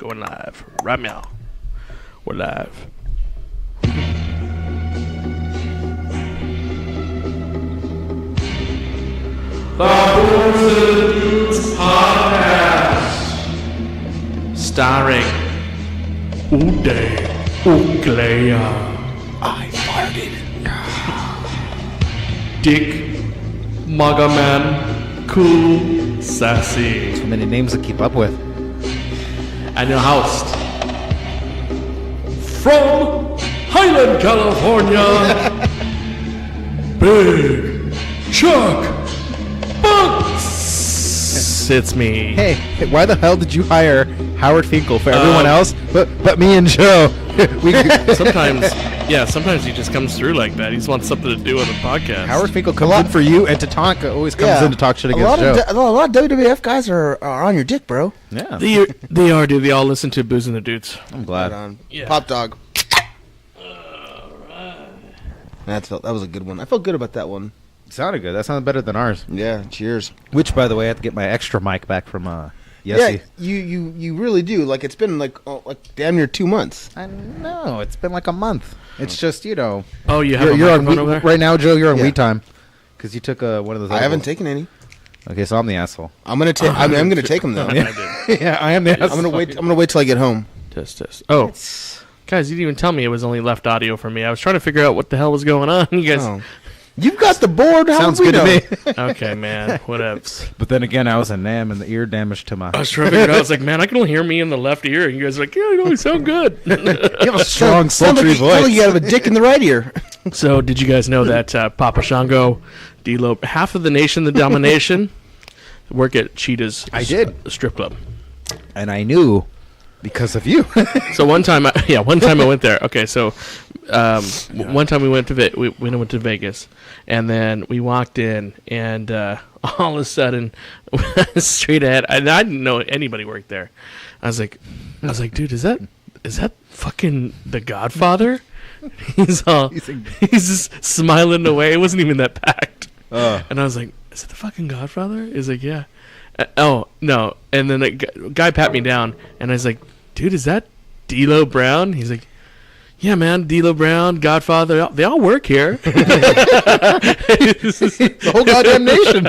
Going live right now. We're live. The Booze and Dudes Podcast. Starring Uday Uglea. I farted. Dick Magaman Cool Sassy. So many names to keep up with. And your host from Highland, California, Big Chuck Bucks. It's me. Hey, why the hell did you hire Howard Finkel for everyone else, but me and Joe? Sometimes he just comes through like that. He just wants something to do on the podcast. Howard Finkel comes in for you, and Tatanka always comes in to talk shit against Joe. A lot of WWF guys are on your dick, bro. Yeah, they are, dude. They all listen to Booze and the Dudes. I'm glad. Right on. Yeah. Pop dog. That was a good one. I felt good about that one. Sounded good. That sounded better than ours. Yeah, cheers. Which, by the way, I have to get my extra mic back from Yessie. Yeah, you really do. Like, it's been like damn near 2 months. I know. It's been like a month. It's just, you know. Oh, you have you're a on microphone over there? right now, Joe. You're on Yeah. weed time because you took one of those. I haven't taken any. Okay, so I'm the asshole. I'm gonna take. I'm gonna take them though. Yeah, I am the asshole. I'm gonna wait till I get home. Test. Oh, guys, you didn't even tell me it was only left audio for me. I was trying to figure out what the hell was going on. You guys. Oh. You've got the board. How Sounds would good we to know? me. Okay, man. Whatevs. But then again, I was a nam and the ear damage to my. I was trying to figure it out. I was like, man, I can only hear me in the left ear. And you guys are like, yeah, you sound good. You have a strong, Sounds sultry like voice. you have a dick in the right ear. So, did you guys know that Papa Shango, D-Lo, half of the nation, the domination, work at Cheetah's strip club? And I knew because of you. So one time I went there. Okay, so one time we went to Vegas, and then we walked in, and all of a sudden, straight ahead, and I didn't know anybody worked there. I was like, dude, is that fucking The Godfather? He's just smiling away. It wasn't even that packed. And I was like, is it the fucking Godfather? He's like, yeah. Oh no! And then the guy pat me down, and I was like, dude, is that D-Lo Brown? He's like, yeah, man, D-Lo Brown, Godfather, they all work here. The whole goddamn nation.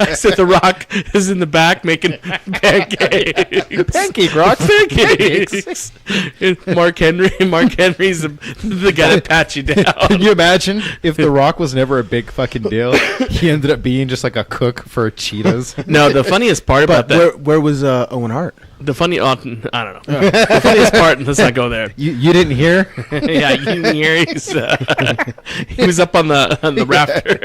I said The Rock is in the back making pancakes. Pancake Rock. Pancakes. Mark Henry's the guy that pats you down. Can you imagine if The Rock was never a big fucking deal? He ended up being just like a cook for Cheetos. No, the funniest part about that. Where was Owen Hart? I don't know. The funniest part, let's not go there. You didn't hear? Yeah, you didn't hear. He was up on the rafter.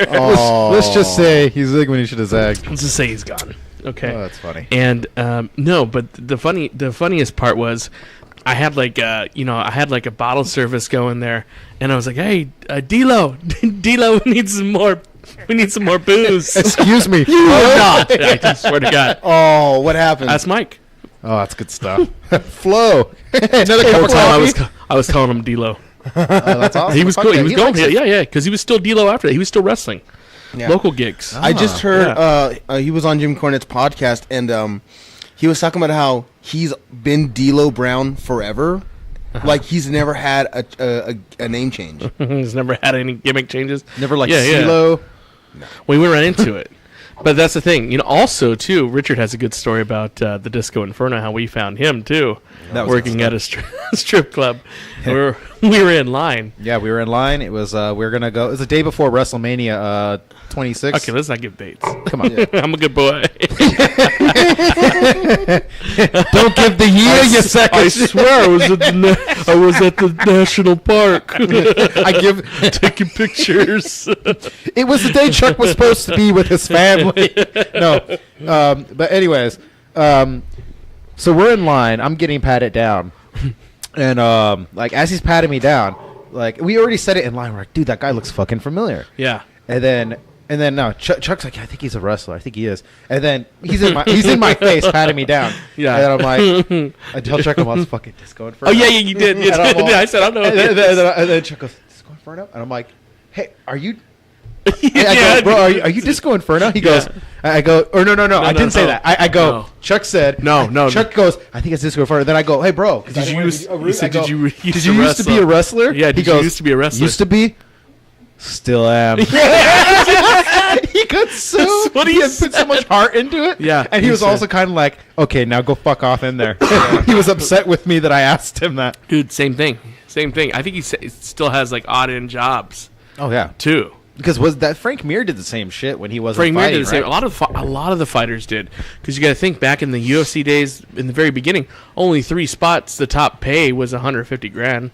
Let's just say he's like when he should have zagged. Let's just say he's gone. Okay. Oh, that's funny. And no, but the funniest part was, I had like a bottle service going there, and I was like, hey, D-Lo, we need some more. We need some more booze. Excuse me. You would not. I just swear to God. Oh, what happened? That's Mike. Oh, that's good stuff. Flo. Another cup Whole of time coffee. I was calling him D-Lo. That's awesome. He was Fuck cool. yeah, He was going. Yeah, because he was still D-Lo after that. He was still wrestling. Yeah. Local gigs. I just heard he was on Jim Cornette's podcast, and he was talking about how he's been D-Lo Brown forever. Like, he's never had a name change. He's never had any gimmick changes. Never like Yeah. CeeLo. We went right into it. But that's the thing. Also, too, Richard has a good story about the Disco Inferno, how we found him, too, working at a strip club. we were in line. Yeah, we were in line. It was we were gonna go. It was the day before WrestleMania 26. Okay, let's not give dates. Come on. I'm a good boy. Don't give the year, you sucker. I swear I was at the national park. I give taking pictures. It was the day Chuck was supposed to be with his family. No, but anyways, so we're in line. I'm getting patted down, and like as he's patting me down, like we already said it in line. We're like, dude, that guy looks fucking familiar. Yeah. And then no, Chuck's like, yeah, I think he's a wrestler. I think he is. And then he's in my face, patting me down. Yeah. And then I'm like, I tell Chuck, I'm on fucking Disco Inferno. Oh yeah, you did. You did. I said, I don't know. And then Chuck goes, Disco Inferno, and I'm like, hey, are you I go, bro, are you Disco Inferno? He goes, I go, or no, I didn't say that. I go, No. Chuck said, No. Chuck goes, I think it's Disco Inferno. Then I go, hey, bro, Did you used to used to be a wrestler? Yeah, he you used to be a wrestler? Used to be. Still am. He got so what he he had put so much heart into it. Yeah, and he he was said. also kind of like, okay, now go fuck off in there. He was upset with me that I asked him that. Dude, same thing. I think he still has like odd end jobs Oh yeah, too. because was that Frank Mir did the same shit when he wasn't Frank Mir fighting, did the same. right? A lot of the fighters did, because you got to think back in the UFC days, in the very beginning, only 3 spots. The top pay was $150,000.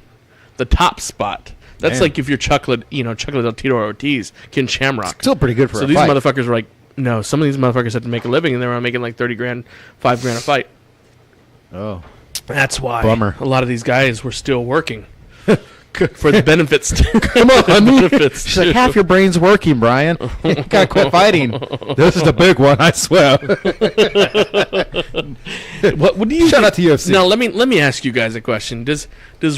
The top spot. That's Man. like if you're Chocolate Del Tito Ortiz, Ken Shamrock. Still pretty good for So a these fight. motherfuckers were like, no. Some of these motherfuckers had to make a living, and they were making like $30,000, $5,000 a fight. Oh, That's why Bummer. a lot of these guys were still working for the benefits. come on, honey. Benefits She's like, too. half your brain's working, Brian. You gotta quit fighting. This is the big one, I swear. What do you Shout out to UFC. Now let me ask you guys a question. Does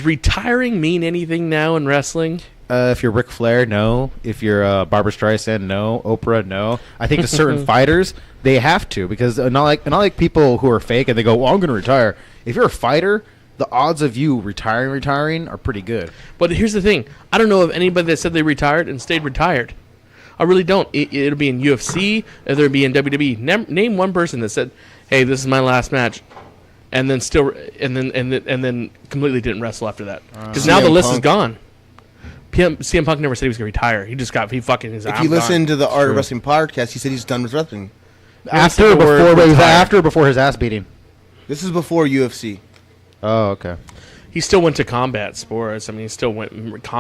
retiring mean anything now in wrestling? If you're Ric Flair, no. If you're Barbara Streisand, no. Oprah, no. I think to certain fighters, they have to, because not like people who are fake and they go, well, I'm going to retire. If you're a fighter, the odds of you retiring are pretty good. But here's the thing. I don't know of anybody that said they retired and stayed retired. I really don't. It'll be in UFC, it'll be in WWE. Name one person that said, "Hey, this is my last match," and then then completely didn't wrestle after that. Because now the CM list is Punk. gone. CM Punk never said he was going to retire. He fucking his. If you listen to the Art of Wrestling podcast, he said he's done with wrestling. After or before his ass beating? This is before UFC. Oh, okay. He still went to combat sports. I mean, he still went.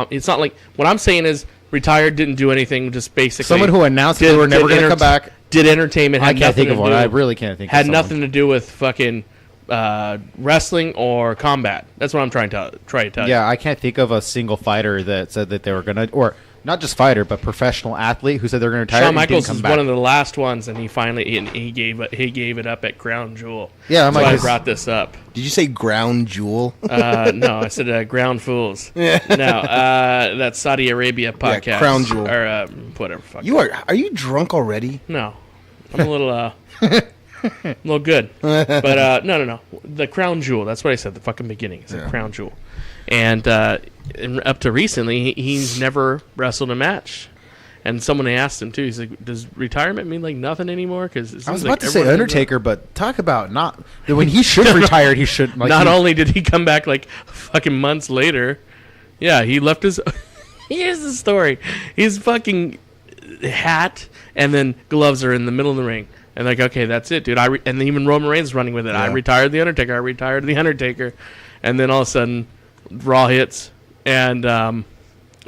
It's not like what I'm saying is retired, didn't do anything, just basically. Someone who announced they were never going to come back. Did entertainment. I Had can't think nothing of to one. do- I really can't think of Had someone. nothing to do with fucking wrestling or combat. That's what I'm trying to tell you. Yeah, I can't think of a single fighter that said that they were going to, or not just fighter, but professional athlete who said they were going to retire. Shawn and didn't Michaels come is back. one of the last ones, and he finally he gave it up at Crown Jewel. Yeah, I'm so like, I this- brought this up. Did you say ground jewel? No, I said Ground Fools. No, that's Saudi Arabia podcast. Crown Jewel. Or whatever. Fuck. Are you drunk already? No, I'm a little a little good. But no. The Crown Jewel. That's what I said at the fucking beginning. It's a Crown Jewel. And up to recently, he's never wrestled a match. And someone asked him too. He's like, "Does retirement mean like nothing anymore?" Because I was about to say Undertaker, but talk about not when he should retire. He should like, Not only did he come back like fucking months later, yeah, he left his. Here's the story: his fucking hat and then gloves are in the middle of the ring, and like, okay, that's it, dude. And even Roman Reigns is running with it. I Yeah. retired the Undertaker, and then all of a sudden, Raw hits and.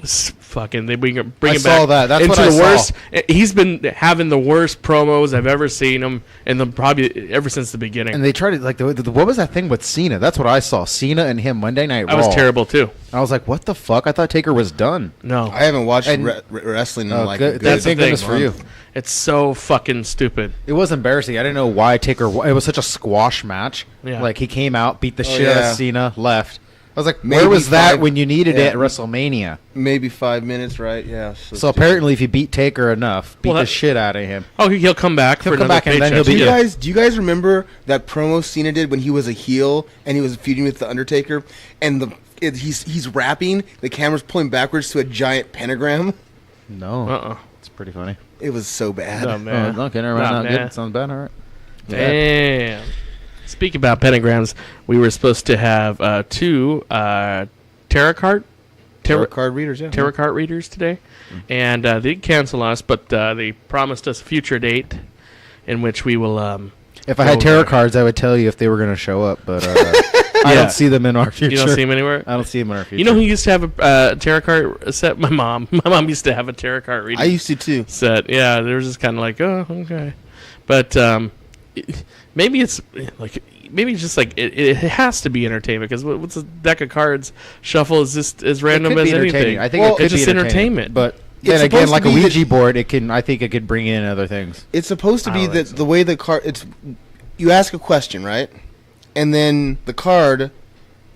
Fucking, they bring him back. saw that. That's into what I the saw. worst. He's been having the worst promos I've ever seen him, and probably ever since the beginning. And they tried to like what was that thing with Cena? That's what I saw. Cena and him Monday Night Raw. That was terrible too. I was like, what the fuck? I thought Taker was done. No, I haven't watched And- wrestling in Oh, like good. a good That's the Thank goodness thing. for you. it's so fucking stupid. It was embarrassing. I didn't know why Taker. It was such a squash match. Yeah. Like he came out, beat the shit out yeah. of Cena, left. I was like, Maybe where was that 5 when you needed yeah. it at WrestleMania? maybe 5 minutes, right? Yeah. So apparently, if you beat Taker enough, beat Well, the that- shit out of him. Oh, he'll come back He'll for come another back and then paycheck. he'll be- do you guys remember that promo Cena did when he was a heel and he was feuding with the Undertaker and he's rapping, the camera's pulling backwards to a giant pentagram? No, it's pretty funny. It was so bad. Oh, man. Oh, okay, never mind. Nah, Not man. good. Sounds bad. All right. Damn. Speaking about pentagrams, we were supposed to have 2 tarot card readers, yeah. tarot card readers today, and they did cancel us, but they promised us a future date in which we will. If I had go tarot back. cards, I would tell you if they were going to show up, but I Yeah. don't see them in our future. You don't see them anywhere. I don't see them in our future. You know who used to have a tarot card set? My mom. My mom used to have a tarot card reading I used to too. set. Yeah, they were just kind of like, oh, okay. But maybe it's like maybe it's just like it has to be entertainment because what's a deck of cards shuffle is just as It random could as be anything. entertaining. I think Well, it could it's be just entertainment. But It's then again, supposed like to a be Ouija board, I think it could bring in other things. It's supposed to I be don't that think so. the way the card you ask a question, right? And then the card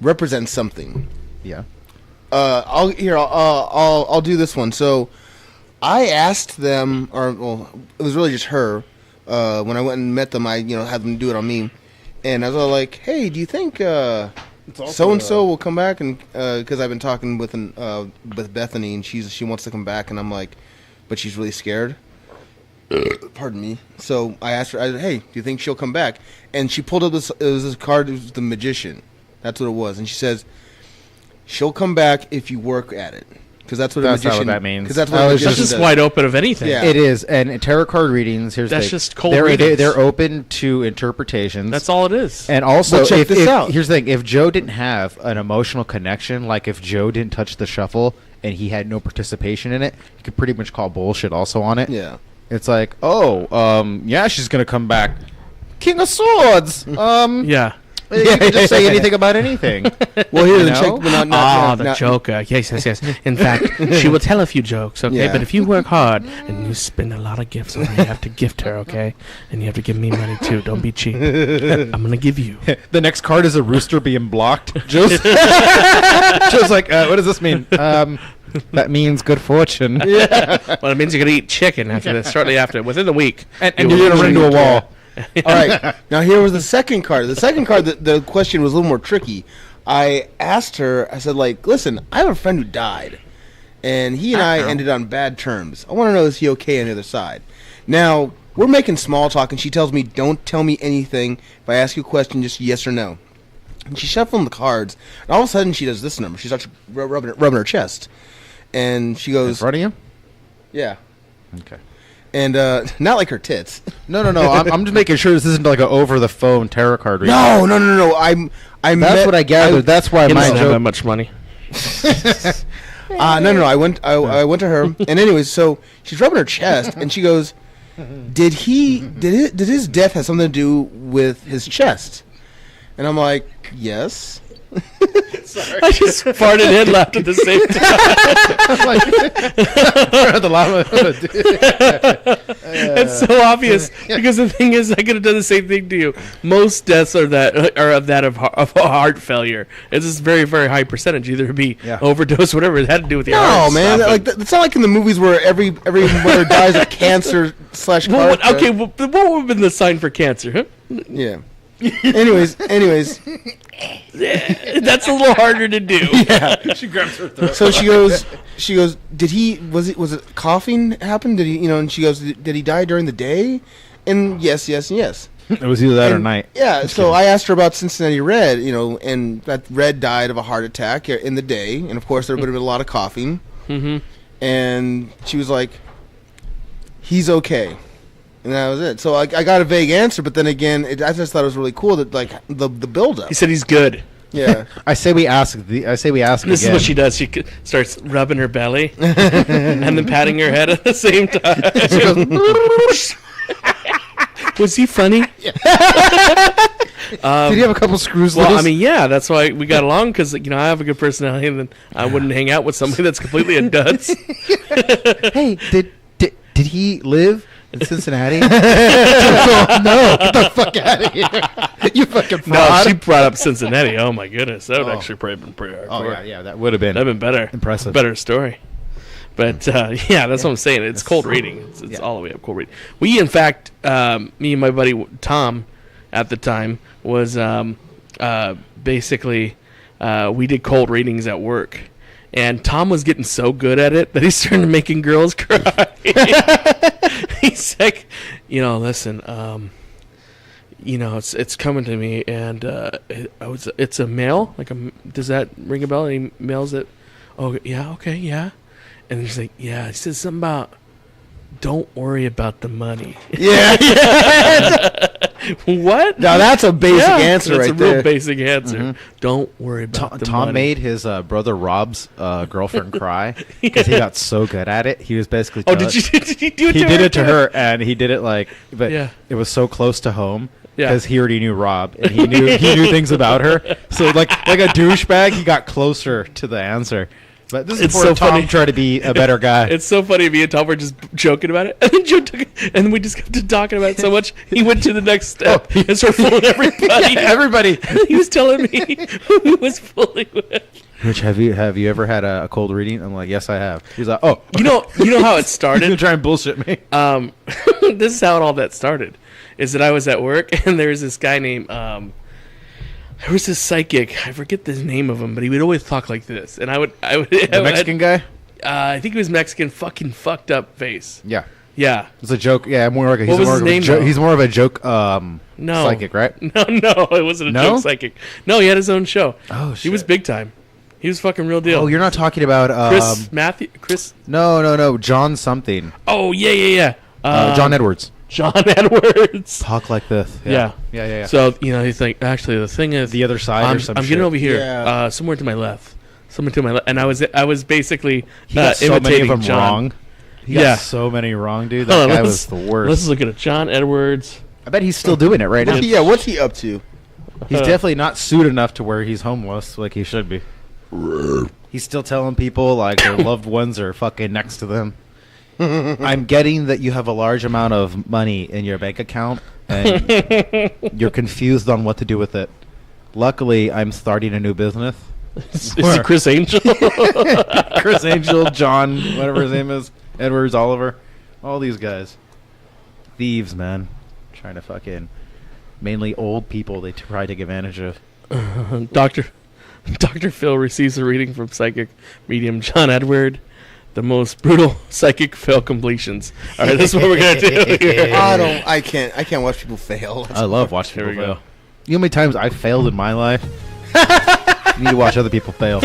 represents something. Yeah. I'll do this one. So I asked them, or well, it was really just her. When I went and met them, I had them do it on me, and I was all like, "Hey, do you think so and so will come back?" And because I've been talking with Bethany, and she wants to come back, and I'm like, but she's really scared. Pardon me. So I asked her, "Hey, do you think she'll come back?" And she pulled up this. It was this card. It was the Magician. That's what it was. And she says, "She'll come back if you work at it." Because that's what a magician. That's not what that means. Because that's what a magician That's just does. wide open of anything. Yeah. It is. And tarot card readings, here's That's the thing. just cold readings. They're open to interpretations. That's all it is. And also, Well, check this out. Here's the thing. If Joe didn't have an emotional connection, like if Joe didn't touch the shuffle and he had no participation in it, you could pretty much call bullshit also on it. Yeah. It's like, yeah, she's going to come back. King of Swords. Yeah. You can just say anything about anything. Well, here's the know? check. The Joker. Yes. In fact, she will tell a few jokes, okay? Yeah. But if you work hard and you spend a lot of gifts on her, you have to gift her, okay? And you have to give me money, too. Don't be cheap. I'm going to give you. The next card is a rooster being blocked. Joe's like, what does this mean? That means good fortune. Yeah. Well, it means you're going to eat chicken after this, shortly after. Within the week. And you're going to run into a wall. All right. Now here was the second card. The second card, the question was a little more tricky. I asked her. I said, like, listen, I have a friend who died, and he and I ended on bad terms. I want to know, is he okay on the other side? Now we're making small talk, and she tells me, don't tell me anything. If I ask you a question, just yes or no. And she's shuffling the cards, and all of a sudden she does this number. She starts rubbing her chest, and she goes, In front of you? yeah. Okay. And not like her tits. No. I'm just making sure this isn't like an over-the-phone tarot card reading. No. That's what I gathered. That's why He my doesn't have that joke. much money. No. I went to her, and anyways, so she's rubbing her chest, and she goes, "Did his death have something to do with his chest?" And I'm like, "Yes." I just farted and laughed at the same time. The llama. It's so obvious because the thing is, I could have done the same thing to you. Most deaths are of heart failure. It's just very, very high percentage. Either it be overdose, whatever it had to do with your heart. No, man. It's not like in the movies where every mother dies of cancer / Well, heart. okay, what would have been the sign for cancer? Huh? Yeah. Anyways. That's a little harder to do. Yeah. She grabs her throat. So she goes, was it coughing happened? Did he, and she goes, did he die during the day? And yes. It was either that or night. Yeah, so I asked her about Cincinnati Red, and that Red died of a heart attack in the day, and of course there would have been a lot of coughing. Mm-hmm. And she was like, he's okay. And that was it. So I got a vague answer, but then again, I just thought it was really cool that like the build up. He said he's good. Yeah. I say we ask This again. is what she does. She starts rubbing her belly and then patting her head at the same time. She goes, was he funny? Did he have a couple screws Well, loose? I mean, yeah, that's why we got along because I have a good personality, and then I wouldn't hang out with somebody that's completely a dunce. Hey, did he live in Cincinnati? No, get the fuck out of here! You fucking No, fraud. she brought up Cincinnati. Oh my goodness, that would actually probably been pretty hardcore. Oh yeah, that would have been. That'd been better. Impressive. Better story. But yeah, that's what I'm saying. It's cold reading. It's all the way up cold reading. We, in fact, me and my buddy Tom, at the time, was basically we did cold readings at work, and Tom was getting so good at it that he started making girls cry. He's like, listen, it's coming to me, and it's a male. Does that ring a bell? Any males that? Oh yeah, okay, yeah. And he's like, yeah. He says something about, don't worry about the money. Yeah. What? Now that's a basic answer right there. That's a real basic answer. Mm-hmm. Don't worry about the Tom money. made his brother Rob's girlfriend cry because he got so good at it. He was basically. Did he do it? He to did her? it to her, and he did it but Yeah. it was so close to home. Yeah. Because he already knew Rob, and he knew things about her. So like a douchebag, he got closer to the answer. But this is It's before so Tom funny. tried to be a better guy. It's so funny. Me and Tom were just joking about it, and then Joe took it, and we just got to talking about it so much. He went to the next step and started fooling everybody. Everybody. He was telling me who he was fooling with. Which have you ever had a cold reading? I'm like, yes, I have. He's like, oh, You know how it he's started. gonna try and bullshit me. This is how all that started. Is that I was at work and there's this guy named there was this psychic. I forget the name of him, but he would always talk like this, and I would The Mexican guy. I think he was Mexican. Fucking fucked up face. Yeah, Yeah. it's a joke. Yeah, more like What was his name, though? he's more of a joke. No. Psychic, right? No, it wasn't a No? joke psychic. No, he had his own show. Oh, He was shit. big time. He was fucking real deal. Oh, you're not talking about Chris. No, John something. Oh yeah. John Edwards. John Edwards. Talk like this. Yeah. Yeah. So he's like, actually, the thing is, The other side I'm, or some I'm shit. getting over here, Yeah. somewhere to my left, and I was basically He got so many of imitating them John. wrong. He Yeah. got so many wrong, dude. Hold That on, guy let's- was the worst. Let's look at it. John Edwards. I bet he's still doing it right now. Yeah, what's he up to? He's definitely not sued enough to where he's homeless like he should be. He's still telling people like their loved ones are fucking next to them. I'm getting that you have a large amount of money in your bank account and you're confused on what to do with it. Luckily, I'm starting a new business. Is it Chris Angel? Chris Angel, John, whatever his name is, Edwards, Oliver, all these guys. Thieves, man. Trying to fucking... Mainly old people they try to take advantage of. Dr. Phil receives a reading from psychic medium John Edward. The most brutal psychic fail completions. All right, that's what we're gonna do here. I can't watch people fail. I love watching Here people we fail. go. You know how many times I failed in my life? You need to watch other people fail.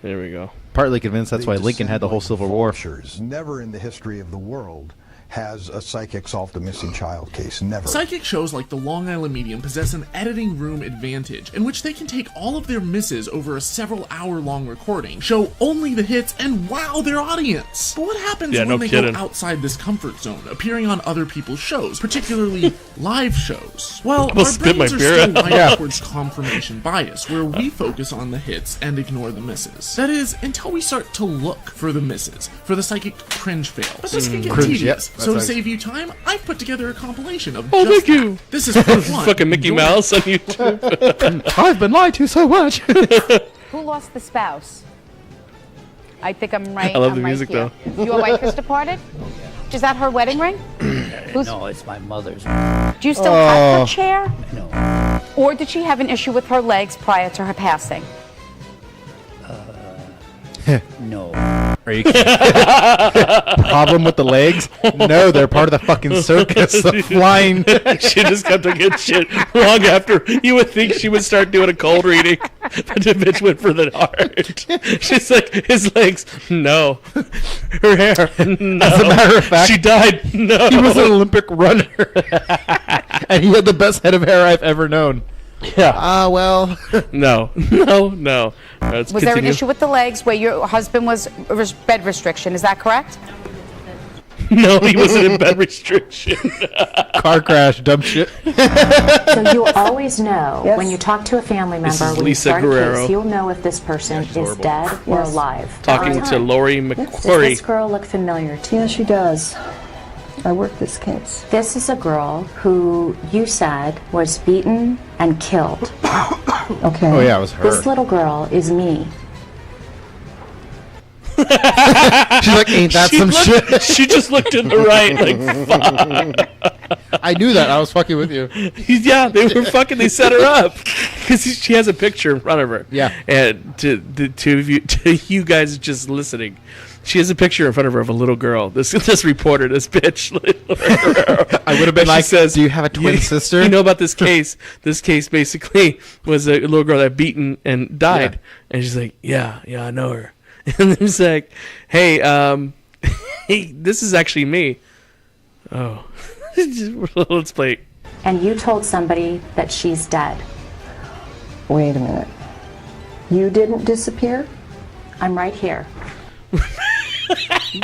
There we go. Partly convinced that's why Lincoln had the whole Civil War. Vultures. Never in the history of the world has a psychic solved a missing child case. Never. Psychic shows like the Long Island Medium possess an editing room advantage, in which they can take all of their misses over a several hour-long recording, show only the hits, and wow their audience. But what happens Yeah, when no they kidding. go outside this comfort zone, appearing on other people's shows, particularly live shows? Well, our spit my brains are beer still out. wired Yeah. towards confirmation bias, where we focus on the hits and ignore the misses. That is, until we start to look for the misses, for the psychic cringe fail. But this can get Cringe, tedious, yep, so to that's save you time, I've put together a compilation of Oh, just thank you. that. This is part one. Fucking Mickey Your- Mouse on YouTube. I've been lied to so much. Who lost the spouse? I think I'm right. I love I'm the right music, here. Your wife is departed? Is that her wedding ring? No, it's my mother's. Do you still have her chair? No. Or did she have an issue with her legs prior to her passing? No. Are you kidding? Problem with the legs? No, they're part of the fucking circus. The flying. She just kept on getting shit long after. You would think she would start doing a cold reading, but the bitch went for the heart. She's like, his legs, no. Her hair, no. As a matter of fact, she died, no. he was an Olympic runner, and he had the best head of hair I've ever known. Yeah. Well. No. Let's Was there an continue. issue with the legs where your husband was bed restriction? Is that correct? No, he wasn't in bed restriction. Car crash, dumb shit. So you'll always know when you talk to a family This member, is when you Lisa start a Guerrero. case, you'll know if this person is dead or alive. Talking Every to time. Lori Does McQuarrie. this girl look familiar to you? Yeah, she does. I worked this case. This is a girl who you said was beaten and killed. Okay. Oh yeah, it was her. This little girl is me. She's like, ain't that some shit? She just looked to the right, like, fuck. I knew that. I was fucking with you. Yeah, they were fucking. They set her up because she has a picture in front of her. Yeah. And to you guys just listening, she has a picture in front of her of a little girl. This reporter, this bitch. I would have been And she like, says, do you have a twin sister? You know about this case? This case basically was a little girl that beaten and died. Yeah. And she's like, yeah, I know her. And then he's like, hey, hey, this is actually me. Oh, let's play it. And you told somebody that she's dead. Wait a minute. You didn't disappear? I'm right here.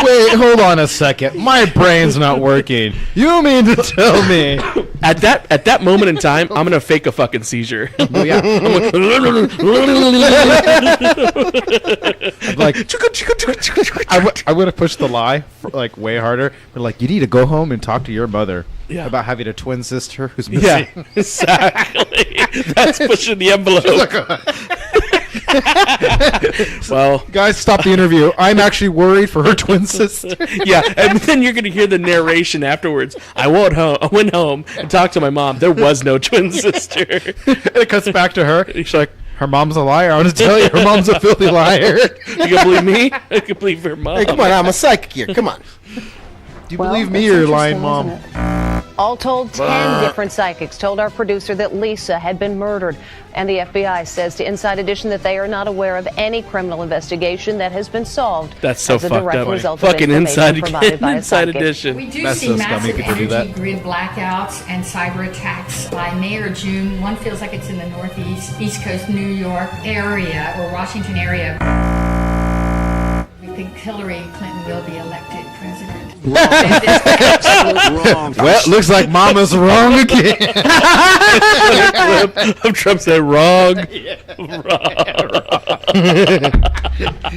Wait, hold on a second. My brain's not working. You mean to tell me? At that moment in time, I'm gonna fake a fucking seizure. Oh, yeah. I'm like, I would have pushed the lie like way harder. But like, you need to go home and talk to your mother. Yeah. About having a twin sister who's missing. Yeah, exactly. That's pushing the envelope. Well, guys, stop the interview. I'm actually worried for her twin sister. Yeah, and then you're going to hear the narration afterwards. I went home and talked to my mom. There was no twin sister. And it cuts back to her. She's like, her mom's a liar. I want to tell you, her mom's a filthy liar. You can believe me? I can believe her mom. Hey, come on, I'm a psychic here. Come on. Do you believe me or you're lying, Mom? All told, 10 different psychics told our producer that Lisa had been murdered. And the FBI says to Inside Edition that they are not aware of any criminal investigation that has been solved. That's so as a fucked direct up. result Fucking of Inside information provided by a Inside psychic. Edition. We do That's see so massive scummy to do energy that. grid blackouts and cyber attacks by May or June. One feels like it's in the Northeast, East Coast, New York area or Washington area. We think Hillary Clinton will be elected president. Wrong. Well, looks like Mama's wrong again. Clip of Trump said wrong.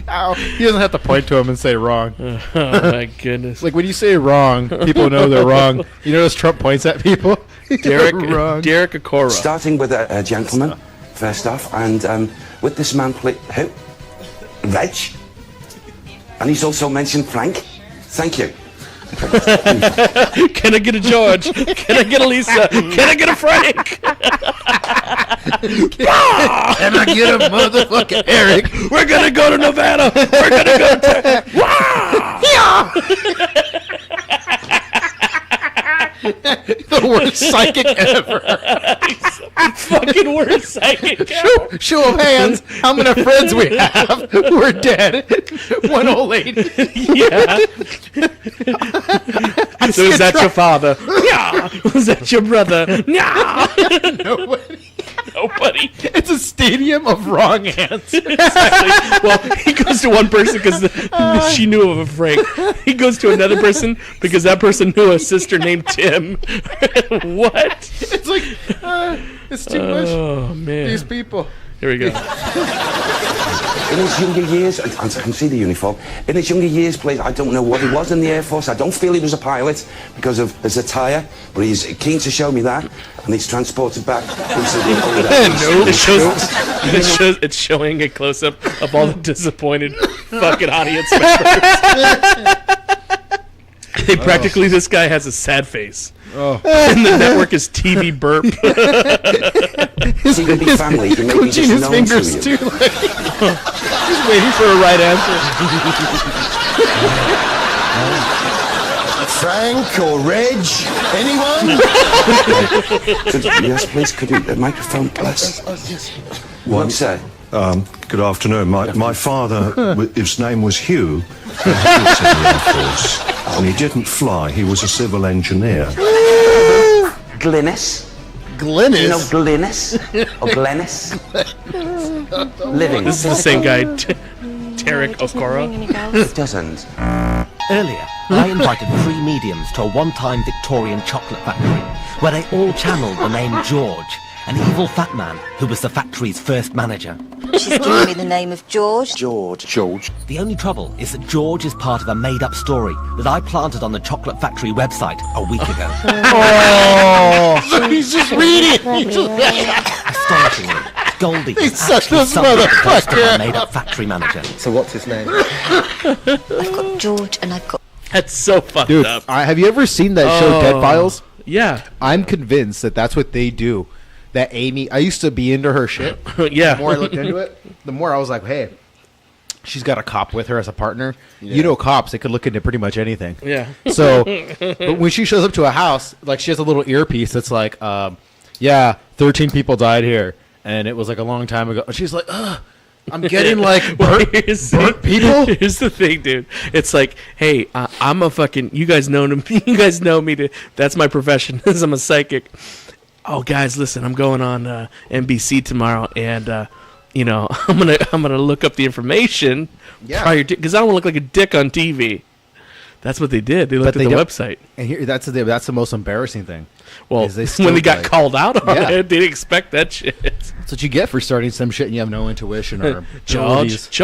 Ow. He doesn't have to point to him and say wrong. Oh my goodness! Like when you say wrong, people know they're wrong. You notice Trump points at people. Derek wrong. Okora. Starting with a gentleman, first off, and with this man, who? Reg. And he's also mentioned Frank. Thank you. Can I get a George? Can I get a Lisa? Can I get a Frank? Can I get a motherfucking Eric? We're gonna go to Nevada. We're gonna go to. The worst psychic ever. Fucking worst psychic ever. Show of hands. How many friends we have who are dead? One old lady. Yeah. So is that your father? Yeah. Was that your brother? Yeah. Nobody. It's a stadium of wrong answers. Exactly. Well, he goes to one person because she knew of a Frank. He goes to another person because that person knew a sister named Tim. What? It's like, it's too much. Oh, man. These people. Here we go. In his younger years, and I can see the uniform, in his younger years, please, I don't know what he was in the Air Force. I don't feel he was a pilot because of his attire, but he's keen to show me that, and he's transported back into the older It's showing a close-up of all the disappointed fucking audience members. Practically, this guy has a sad face. Oh. And the network is TV burp. His family, Clenching his fingers too. Like, just waiting for a right answer. Frank or Reg? Anyone? Yes, please. Could you microphone, please? What say? Good afternoon. My father, his name was Hugh, and he was in the Air Force, and he didn't fly. He was a civil engineer. Glynis. Glynis? You know Glynis? Or Glennis? Living. This is the same guy, Tarek Okora. It doesn't. Earlier, I invited 3 mediums to a one-time Victorian chocolate factory, where they all channeled the name George, an evil fat man who was the factory's first manager. She's giving me the name of George. George. The only trouble is that George is part of a made-up story that I planted on the chocolate factory website a week ago. Oh, he's just reading. Astonishingly, Goldie He's is such actually a somebody close to motherfucker. my made-up factory manager. So what's his name? I've got George and I've got... That's so fucked Dude, up. have you ever seen that show Dead Files? Yeah. I'm convinced that that's what they do. That Amy, I used to be into her shit. Yeah. The more I looked into it, the more I was like, hey, she's got a cop with her as a partner. Yeah. You know cops, they could look into pretty much anything. Yeah. So but when she shows up to a house, like she has a little earpiece that's like, 13 people died here. And it was like a long time ago. And she's like, I'm getting like burnt people. Here's the thing, dude. It's like, hey, I'm a fucking, you guys know me. That's my profession. I'm a psychic. Oh, guys, listen, I'm going on NBC tomorrow, and I'm gonna look up the information prior to, because I don't want to look like a dick on TV. That's what they did. They looked at the website, and here that's the most embarrassing thing. Well, when they got called out on it, they didn't expect that shit. That's what you get for starting some shit and you have no intuition or George.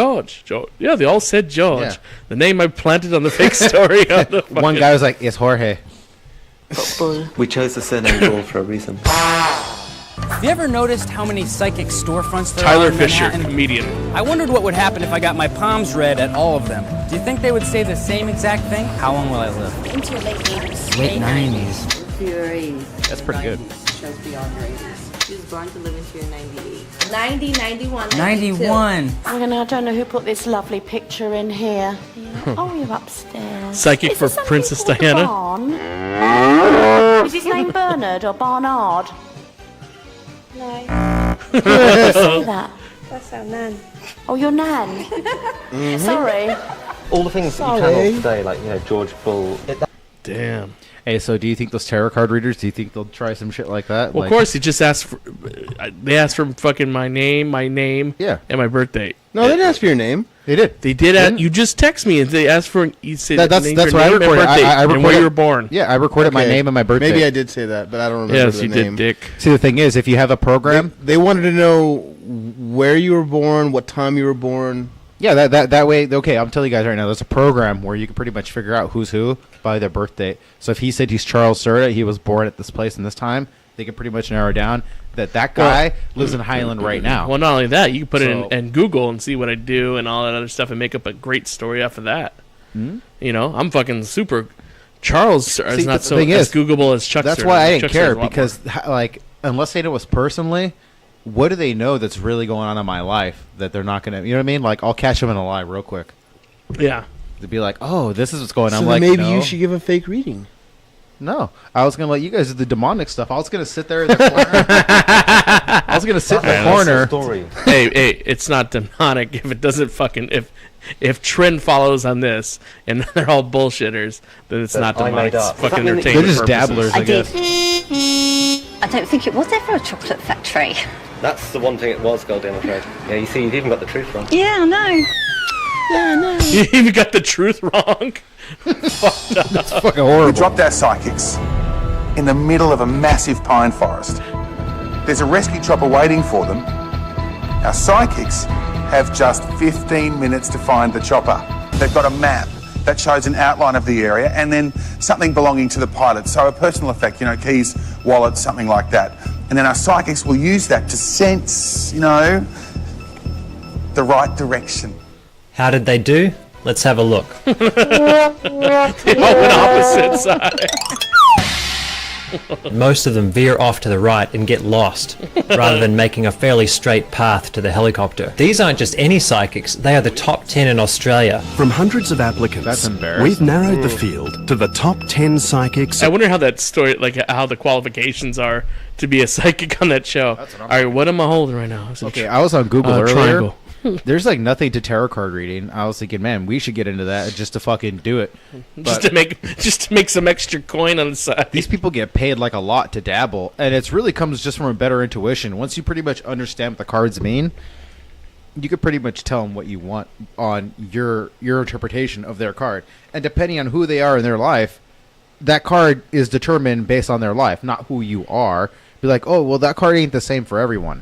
Yeah, they all said George. Yeah. The name I planted on the fake story. On the one guy was like, "It's Jorge." Got Bull. We chose the surname Bull for a reason. Have you ever noticed how many psychic storefronts there are Tyler in Fisher, Manhattan? comedian. I wondered what would happen if I got my palms read at all of them. Do you think they would say the same exact thing? How long will I live? Into your late 80s. Late 90s. To your 80s. That's pretty good. Shows beyond your 80s. She was born to live into your 98. 90, 91, 91. I don't know who put this lovely picture in here. Oh, you're upstairs. Psychic for Princess Diana. Barn? Is his name Bernard or Barnard? No. Why did you say that? That's our nan. Oh, your nan? Sorry. All the things that you channeled today, like, George Bull. Damn. Hey, so do you think those tarot card readers, do you think they'll try some shit like that? Well, of course, he just asked for. They asked for fucking my name, yeah, and my birthday. No, they didn't ask for your name. They did. They did. You just text me and they asked for. You said that's your what I name and recorded. birthday I and where you were born. Yeah, I recorded my name and my birthday. Maybe I did say that, but I don't remember Yes, the you name. did, Dick. See, the thing is, if you have a program, they wanted to know where you were born, what time you were born. Yeah, that way. Okay, I'm telling you guys right now, there's a program where you can pretty much figure out who's who by their birth date. So if he said he's Charles Serta, he was born at this place and this time, they can pretty much narrow down that guy lives in Highland right now. Well, not only that, you can put it in Google and see what I do and all that other stuff and make up a great story off of that. Hmm? I'm fucking super. Charles is not so thing as is, Googleable as Chuck. That's Serta. why I didn't Chuck care Serta's a lot because, unless they know us personally, what do they know that's really going on in my life that they're not gonna? You know what I mean? Like, I'll catch them in a lie real quick. Yeah. They'd be like, "Oh, this is what's going on." So I'm like, maybe no. you should give a fake reading. No, I was gonna let you guys do the demonic stuff. I was gonna sit there in the corner. I was gonna sit in the corner. Hey, it's not demonic if it doesn't fucking if trend follows on this and they're all bullshitters, then it's not demonic. It's fucking entertainment. They're just purposes. dabblers, I guess. I don't think it was ever a chocolate factory. That's the one thing it was, Goldie, I'm afraid. Yeah, you see, you've even got the truth wrong. Yeah, I know. Yeah, I know. You even got the truth wrong. Fucked up. It's fucking horrible. We dropped our psychics in the middle of a massive pine forest. There's a rescue chopper waiting for them. Our psychics have just 15 minutes to find the chopper. They've got a map that shows an outline of the area and then something belonging to the pilot. So a personal effect, keys, wallets, something like that. And then our psychics will use that to sense, the right direction. How did they do? Let's have a look. They all went opposite sides. Most of them veer off to the right and get lost, rather than making a fairly straight path to the helicopter. These aren't just any psychics, they are the top 10 in Australia. From hundreds of applicants, we've narrowed the field to the top 10 psychics. I wonder how that story, how the qualifications are to be a psychic on that show. All right, what am I holding right now? Okay, I was on Google earlier. Triangle. There's nothing to tarot card reading. I was thinking, man, we should get into that just to fucking do it. Just to make some extra coin on the side. These people get paid a lot to dabble, and it really comes just from a better intuition. Once you pretty much understand what the cards mean, you could pretty much tell them what you want on your interpretation of their card. And depending on who they are in their life, that card is determined based on their life, not who you are. Be like, oh, well, that card ain't the same for everyone,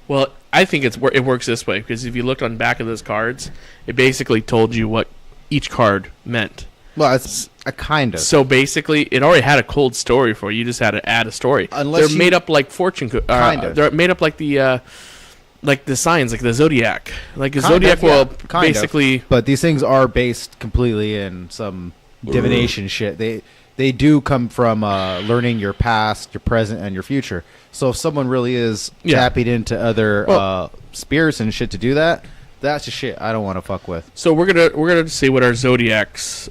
Well, I think it works this way, because if you looked on the back of those cards, it basically told you what each card meant. Well, it's a kind of. So basically, it already had a cold story for you. You just had to add a story. Unless they're made up like fortune. Kind of. They're made up like the signs, like the Zodiac. Like the Kind Zodiac of, yeah. will Kind basically. of. But these things are based completely in some divination shit. They do come from learning your past, your present, and your future. So if someone really is tapping into other spirits and shit to do that, that's just shit I don't want to fuck with. So we're gonna see what our zodiacs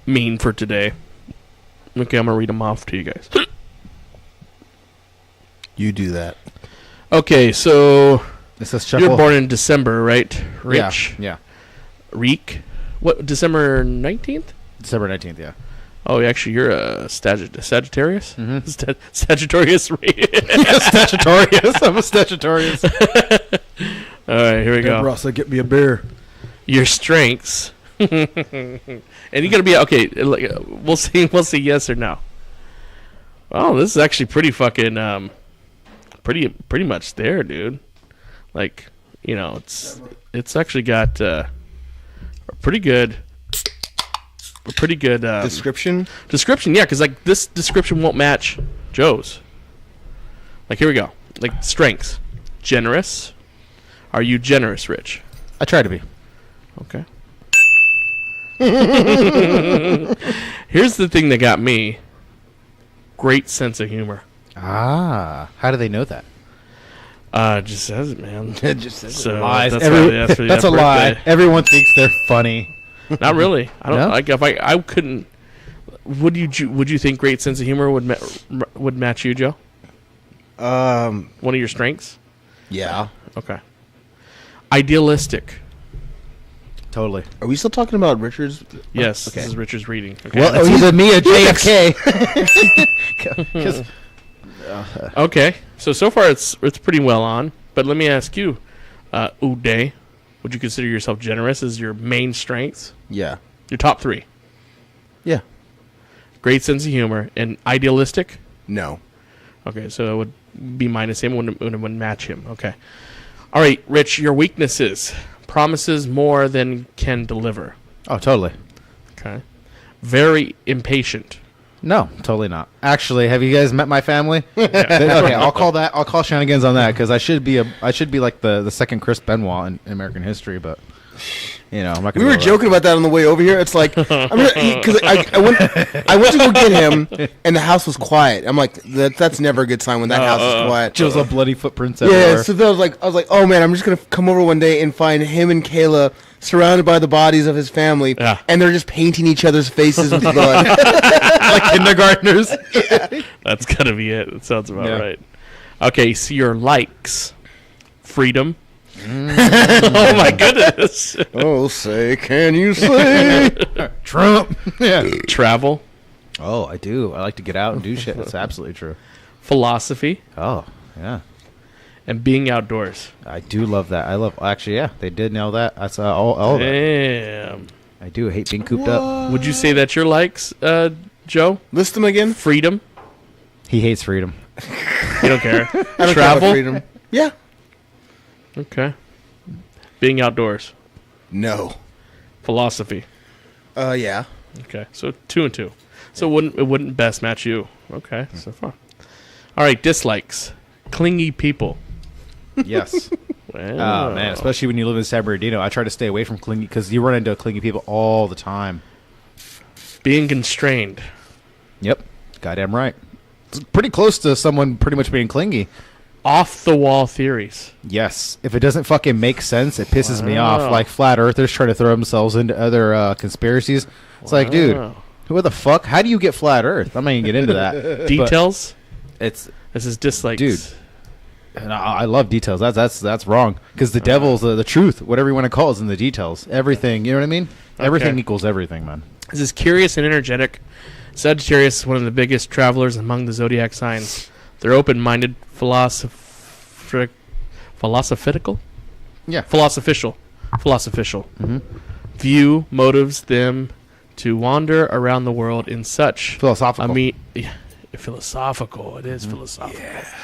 mean for today. Okay, I'm gonna read them off to you guys. You do that. Okay, so this is you're born in December, right, Rich? Yeah. Reek? What? December 19th? December 19th, yeah. Oh, actually, you're a Sagittarius? Mm-hmm. Sagittarius. Sagittarius. I'm a Sagittarius. All right, here we go. Hey, Rossa, get me a beer. Your strengths. And you're going to be... Okay, we'll see yes or no. Oh, this is actually pretty fucking... pretty much there, dude. It's actually got a pretty good pretty good description. Description, yeah, because like this description won't match Joe's. Like here we go. Like strengths, generous. Are you generous, Rich? I try to be. Okay. Here's the thing that got me. Great sense of humor. Ah, how do they know that? Just says it, man. It just says so it. Lies. That's, why they asked for That's that a lie. birthday. Everyone thinks they're funny. Not really. I don't No? like if I couldn't. Would you think great sense of humor would match you, Joe? One of your strengths? Yeah. Okay. Idealistic. Totally. Are we still talking about Richard's? Yes. Okay. This is Richard's reading. Okay. Well, it's either me or JFK. 'Cause- Okay. So far it's pretty well on. But let me ask you, Uday, would you consider yourself generous as your main strengths? Yeah. Your top 3. Yeah. Great sense of humor and idealistic. No. Okay, so it would be minus him. Wouldn't match him. Okay. All right, Rich. Your weaknesses: promises more than can deliver. Oh, totally. Okay. Very impatient. No, totally not. Actually, have you guys met my family? Okay, I'll call shenanigans on that because I should be like the second Chris Benoit in American history, but you know, I'm not gonna We were go joking about that on the way over here. It's like because I went to go get him, and the house was quiet. I'm like, that's never a good sign when that house is quiet. Just a bloody footprints everywhere. Yeah, so then I was like, oh man, I'm just gonna come over one day and find him and Kayla surrounded by the bodies of his family, and they're just painting each other's faces with blood, like kindergartners. That's gotta be it. That sounds about right. Okay, so your likes: freedom. Oh my goodness! Oh, say, can you say Trump? Yeah. Travel. Oh, I do. I like to get out and do shit. That's absolutely true. Philosophy. Oh, yeah. And being outdoors. I do love that. Actually, yeah, they did nail that. That's all of it. Damn. I do hate being cooped up. Would you say that's your likes, Joe? List them again. Freedom. He hates freedom. You don't care. I don't care Travel. about freedom. Yeah. Okay. Being outdoors. No. Philosophy. Yeah. Okay. So 2 and 2. So it wouldn't best match you. Okay. So far. All right. Dislikes. Clingy people. Yes. Wow. Oh man, especially when you live in San Bernardino, I try to stay away from clingy because you run into clingy people all the time. Being constrained. Yep. Goddamn right. It's pretty close to someone pretty much being clingy. Off the wall theories. Yes. If it doesn't fucking make sense, it pisses me Wow. off. Like flat earthers trying to throw themselves into other conspiracies. It's like, dude, who the fuck? How do you get flat earth? I'm not even get into that. Details. This is dislikes. Dude. And I love details. That's wrong because the devil's the truth. Whatever you want to call it is in the details. Everything. You know what I mean? Everything Okay. equals everything, man. This is curious and energetic. Sagittarius is one of the biggest travelers among the zodiac signs. They're open-minded, philosophical. Yeah. Philosophical. View motives them to wander around the world in such philosophical. Philosophical. It is philosophical.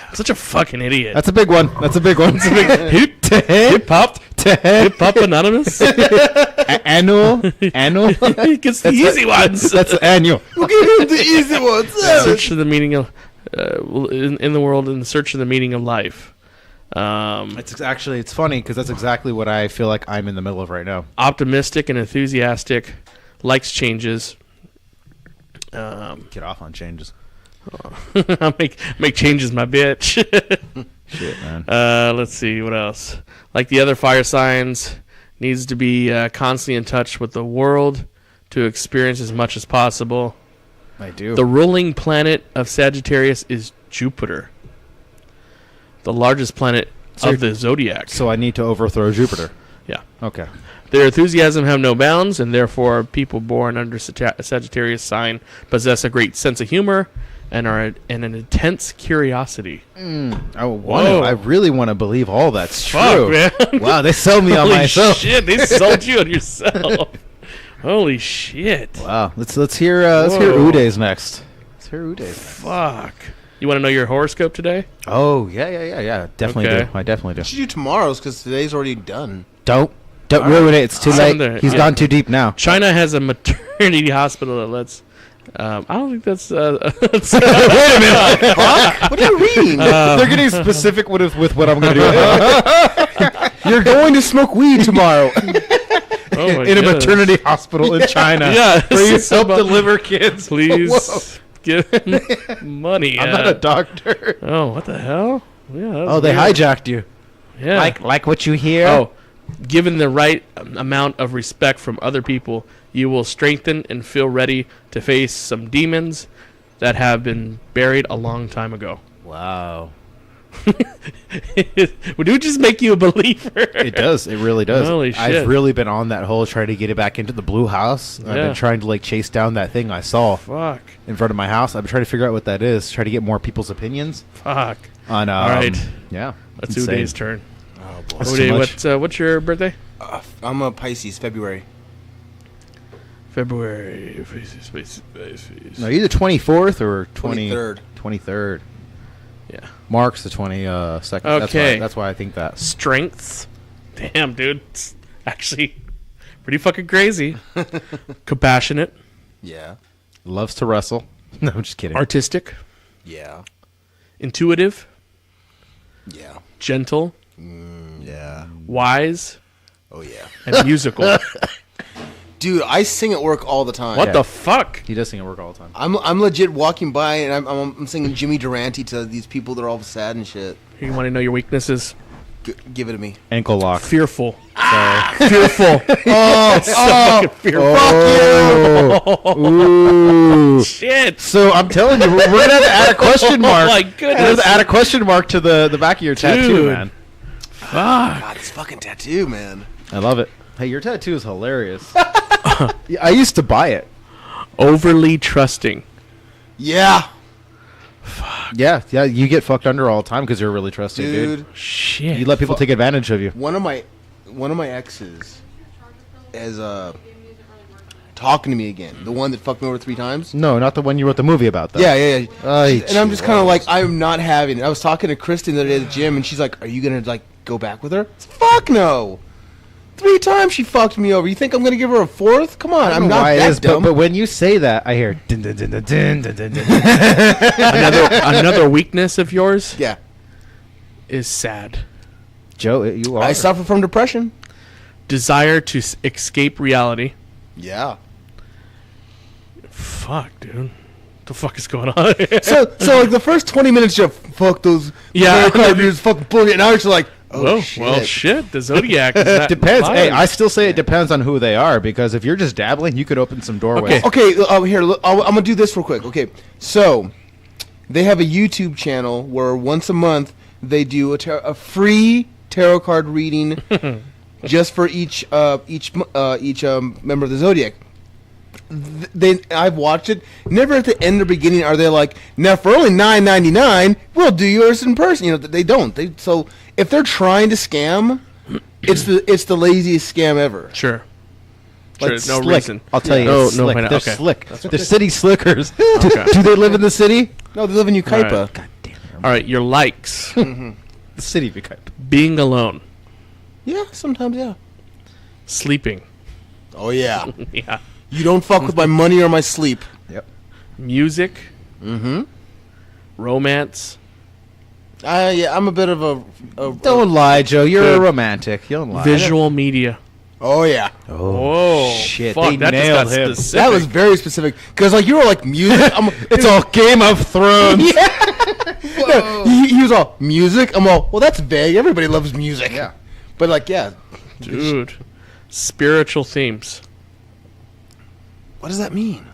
I'm such a fucking idiot. That's a big one. That's a big one. Hip hop. Hip hop anonymous. Annual. He gets the easy ones. That's annual. We'll give him the easy ones. Search for the meaning of in the world, in search of the meaning of life. It's funny because that's exactly what I feel like I'm in the middle of right now. Optimistic and enthusiastic, likes changes. Get off on changes. I make changes, my bitch. Shit, man. Let's see what else. Like the other fire signs, needs to be constantly in touch with the world to experience as much as possible. I do. The ruling planet of Sagittarius is Jupiter, the largest planet of the zodiac. So I need to overthrow Jupiter. Yeah. Okay. Their enthusiasm have no bounds, and therefore people born under Sagittarius sign possess a great sense of humor and an intense curiosity. I really want to believe all that's Fuck, true. Man. Wow, they sell me on Holy myself. Shit, they sold you on yourself. Holy shit! Wow, let's hear Uday's next. Let's hear Uday's next. Fuck. You want to know your horoscope today? Oh yeah. Definitely Okay. do. I definitely do. You should do tomorrow's because today's already done. Don't. Don't ruin it. It's too late. There. He's gone too deep now. China has a maternity hospital that lets. I don't think that's. Wait a minute. What do you mean? They're getting specific with what I'm going to do. You're going to smoke weed tomorrow. Oh in a maternity hospital in China. Yeah. Where you help deliver kids. Please Whoa. give him money. I'm not a doctor. Oh, what the hell? Yeah. Oh, they hijacked you. Yeah. Like what you hear? Oh, given the right amount of respect from other people, you will strengthen and feel ready to face some demons that have been buried a long time ago. Wow. Would it just make you a believer? It does. It really does. Holy shit. I've really been on that whole trying to get it back into the blue house. I've been trying to chase down that thing I saw in front of my house. I've been trying to figure out what that is. Try to get more people's opinions. Fuck. On all right. Yeah. That's Uday's turn. Oh boy. What's your birthday? I'm a Pisces, February. February. No, you're the 24th or 23rd. 23rd. Yeah. Mark's the 22nd. Okay. That's why I think that. Strengths. Damn, dude. It's actually pretty fucking crazy. Compassionate. Yeah. Loves to wrestle. No, I'm just kidding. Artistic. Yeah. Intuitive. Yeah. Gentle. Yeah. Wise. Oh, yeah. And musical. Dude, I sing at work all the time. What the fuck? He does sing at work all the time. I'm legit walking by and I'm singing Jimmy Durante to these people that are all sad and shit. You want to know your weaknesses? Give it to me. Ankle lock. Fearful. Fearful. Fucking fearful. Fuck you. Ooh. Shit. So I'm telling you, we're gonna have to add a question mark. Oh my goodness. We're gonna have to add a question mark to the back of your tattoo, man. Fuck. God, this fucking tattoo, man. I love it. Hey, your tattoo is hilarious. I used to buy it. Overly trusting. Yeah. Yeah, you get fucked under all the time because you're really trusting, dude. Shit. You let people take advantage of you. One of my exes is talking to me again. The one that fucked me over 3 times. No, not the one you wrote the movie about, though. Yeah. And I'm just kind of like, I'm not having it. I was talking to Kristen the other day at the gym, and she's like, "Are you gonna go back with her?" Fuck no. 3 times she fucked me over. You think I'm gonna give her a 4th? Come on, I'm not that dumb. But when you say that, I hear dun, dun, dun, dun, dun, dun, dun, dun. another weakness of yours. Yeah. Is sad. Joe, you are. I suffer from depression. Desire to escape reality. Yeah. Fuck, dude. What the fuck is going on? so like the first 20 minutes, you fuck those. Yeah. Fucking bullshit. Now it's like, oh, shit. Well, shit. The Zodiac is not depends. live. Hey, I still say it depends on who they are, because if you're just dabbling, you could open some doorways. Okay. Here, look, I'm gonna do this real quick. Okay, so they have a YouTube channel where once a month they do a free tarot card reading just for each member of the Zodiac. I've watched it. Never at the end or beginning are they like, now for only $9.99 we'll do yours in person. They don't. So if they're trying to scam, it's the laziest scam ever. Sure. Like no slick. reason. I'll tell you, No, it's slick. no, They're okay. slick. They're city slickers. Okay. Do they live in the city? No, they live in Ukaipa. All right. God damn it. All right, your likes. The city of Ukaipa. Being alone. Yeah, sometimes, yeah. Sleeping. Oh, yeah. Yeah. You don't fuck with my money or my sleep. Yep. Music. Mm-hmm. Romance. Yeah, I'm a bit of a Don't lie, Joe. You're a romantic. You don't lie. Visual media. Oh, yeah. Oh, shit. Fuck, They that just nailed got him. specific. That was very specific. Because, you were like, music. It's all Game of Thrones. No, he was all, music? I'm all, well, that's vague. Everybody loves music. Yeah. But, yeah. Dude. Spiritual themes. What does that mean?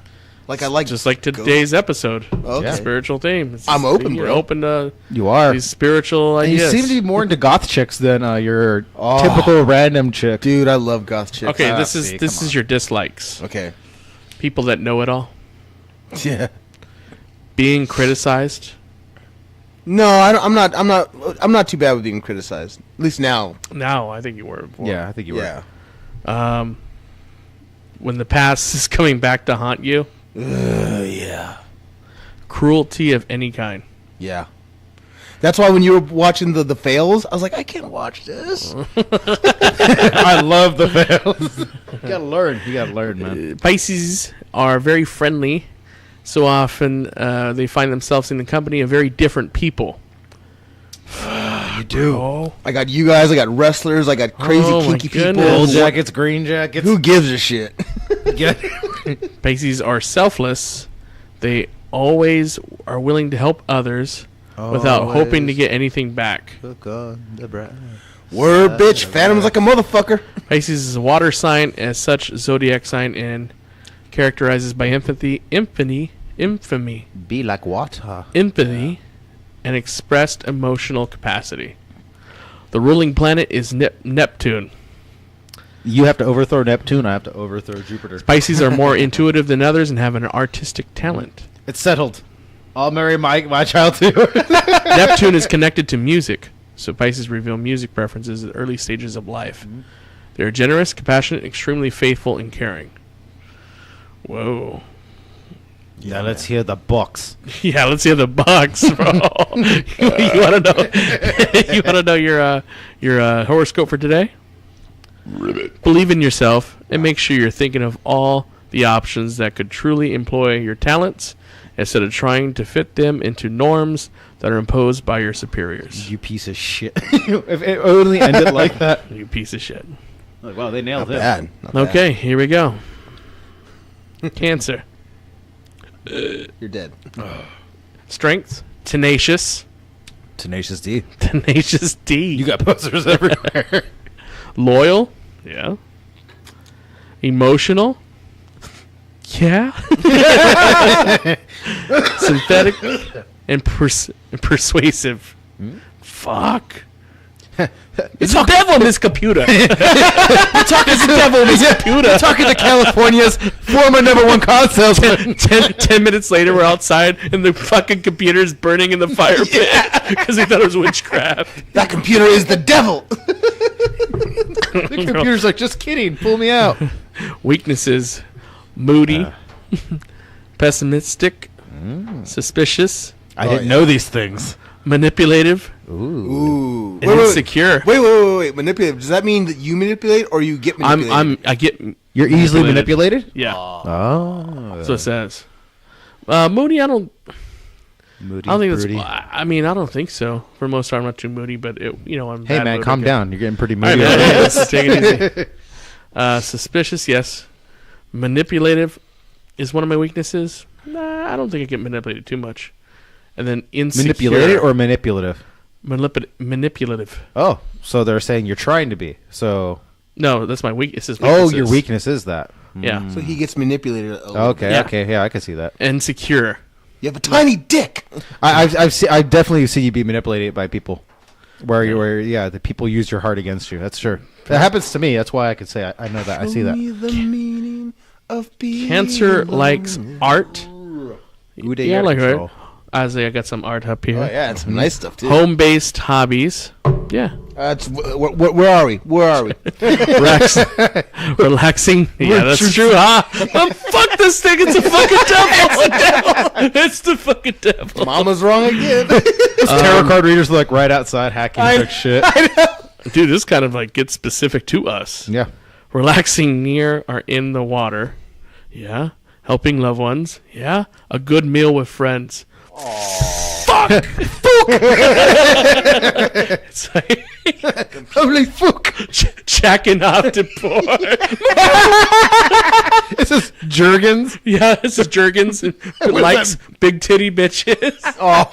Like, I like... Just like today's episode. Okay. Spiritual theme. I'm open, You're bro. open to You are. these spiritual And you ideas. seem to be more into goth chicks than your typical random chick. Dude, I love goth chicks. Okay, this see, is your dislikes. Okay. People that know it all. Yeah. Being criticized. No, I'm not too bad with being criticized. At least now. Now, I think you were before. Yeah, I think you were. Yeah. When the past is coming back to haunt you. Yeah. Cruelty of any kind. Yeah. That's why when you were watching the fails, I was like, I can't watch this. I love the fails. You gotta learn, man. Pisces are very friendly. So often they find themselves in the company of very different people. You do. Oh. I got you guys. I got wrestlers. I got crazy kinky people. Gold jackets, green jackets. Who gives a shit? Pisces are selfless. They always are willing to help others without hoping to get anything back. Look on the bright. Word, bitch. Phantom's like a motherfucker. Pisces is a water sign, as such, zodiac sign, and characterizes by infamy. Be like water. Empathy and expressed emotional capacity. The ruling planet is Neptune. You have to overthrow Neptune. I have to overthrow Jupiter. Pisces are more intuitive than others and have an artistic talent. It's settled. I'll marry my child too. Neptune is connected to music, so Pisces reveal music preferences at early stages of life. Mm-hmm. They are generous, compassionate, extremely faithful, and caring. Whoa. Yeah, let's hear the box. Yeah, let's hear the box, bro. You want to know? You want to know your horoscope for today? Ribbit. Believe in yourself and make sure you're thinking of all the options that could truly employ your talents instead of trying to fit them into norms that are imposed by your superiors. You piece of shit. If it only ended like that. You piece of shit. Like, wow, they nailed it. Not Okay, bad. here we go. Cancer. You're dead. Strength. Tenacious. Tenacious D. Tenacious D. You got posters everywhere. Loyal. Yeah. Emotional. Yeah. Synthetic and persuasive. Fuck. It's a devil in this computer. You're talking to the devil in this computer. You're talking to California's former #1 car salesman. 10 minutes later, we're outside, and the fucking computer's burning in the fire pit because they thought it was witchcraft. That computer is the devil. The computer's like, just kidding. Pull me out. Weaknesses. Moody. Pessimistic. Suspicious. I didn't know these things. Manipulative. Ooh. And insecure. Wait. Manipulative. Does that mean that you manipulate or you get manipulated? I get. You're easily manipulated? Yeah. Oh. That's what it says. Moody, I don't. Moody, I don't think broody. that's. I mean, I don't think so. For the most part, I'm not too moody, but I'm. Hey bad man, mood, calm okay. down. You're getting pretty All right, moody. man. Let's take it easy. Suspicious, yes. Manipulative is one of my weaknesses. Nah, I don't think I get manipulated too much. And then insecure. Manipulated or manipulative? Manipulative. Oh, so they're saying you're trying to be. So no, that's my weakness. Oh, your weakness is that. Yeah. So he gets manipulated. Okay. Yeah, I can see that. Insecure. You have a tiny dick. I've definitely seen you be manipulated by people. Where the people use your heart against you. That's true. That happens to me. That's why I could say I know that. I see that. The meaning of being Cancer likes art. Yeah, I like art. I got some art up here. Oh yeah, and some nice stuff too. Home-based hobbies. Yeah. Where are we? Relaxing. Yeah, that's true, huh? Fuck this thing. It's the fucking devil. It's the fucking devil. Mama's wrong again. Tarot card readers are like right outside hacking shit. Dude, this kind of like gets specific to us. Yeah. Relaxing near or in the water. Yeah. Helping loved ones. Yeah. A good meal with friends. Fuck! It's like holy fuck! Jacking off to porn. This is Jergens. Yeah, this is Jergens. Likes big titty bitches. Oh.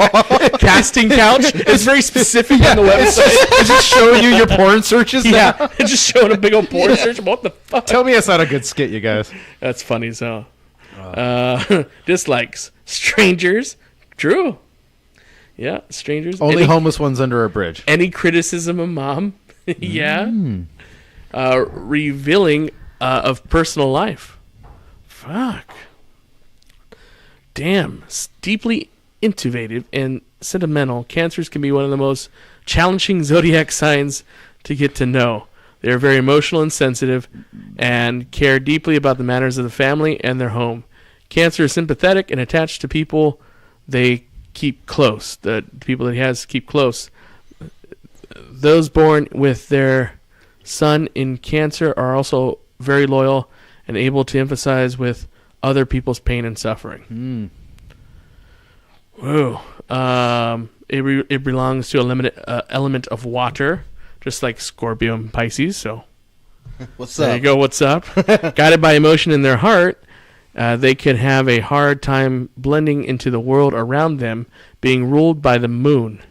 Casting couch. It's very specific on the website. It's just showing you your porn searches. Yeah, now? it's just showing a big old porn search. What the fuck? Tell me it's not a good skit, you guys. That's funny as hell. Dislikes. Strangers. True. Yeah, strangers. Only homeless ones under a bridge. Any criticism of mom. Yeah. Revealing of personal life. Fuck. Damn. Deeply intuitive and sentimental. Cancers can be one of the most challenging zodiac signs to get to know. They are very emotional and sensitive and care deeply about the matters of the family and their home. Cancer is sympathetic and attached to people they keep close. The people that he has keep close. Those born with their sun in Cancer are also very loyal and able to empathize with other people's pain and suffering. Whoa. It belongs to a limited element of water, just like Scorpio and Pisces. So, What's there up? you go. What's up? Guided by emotion in their heart, they could have a hard time blending into the world around them, being ruled by the moon.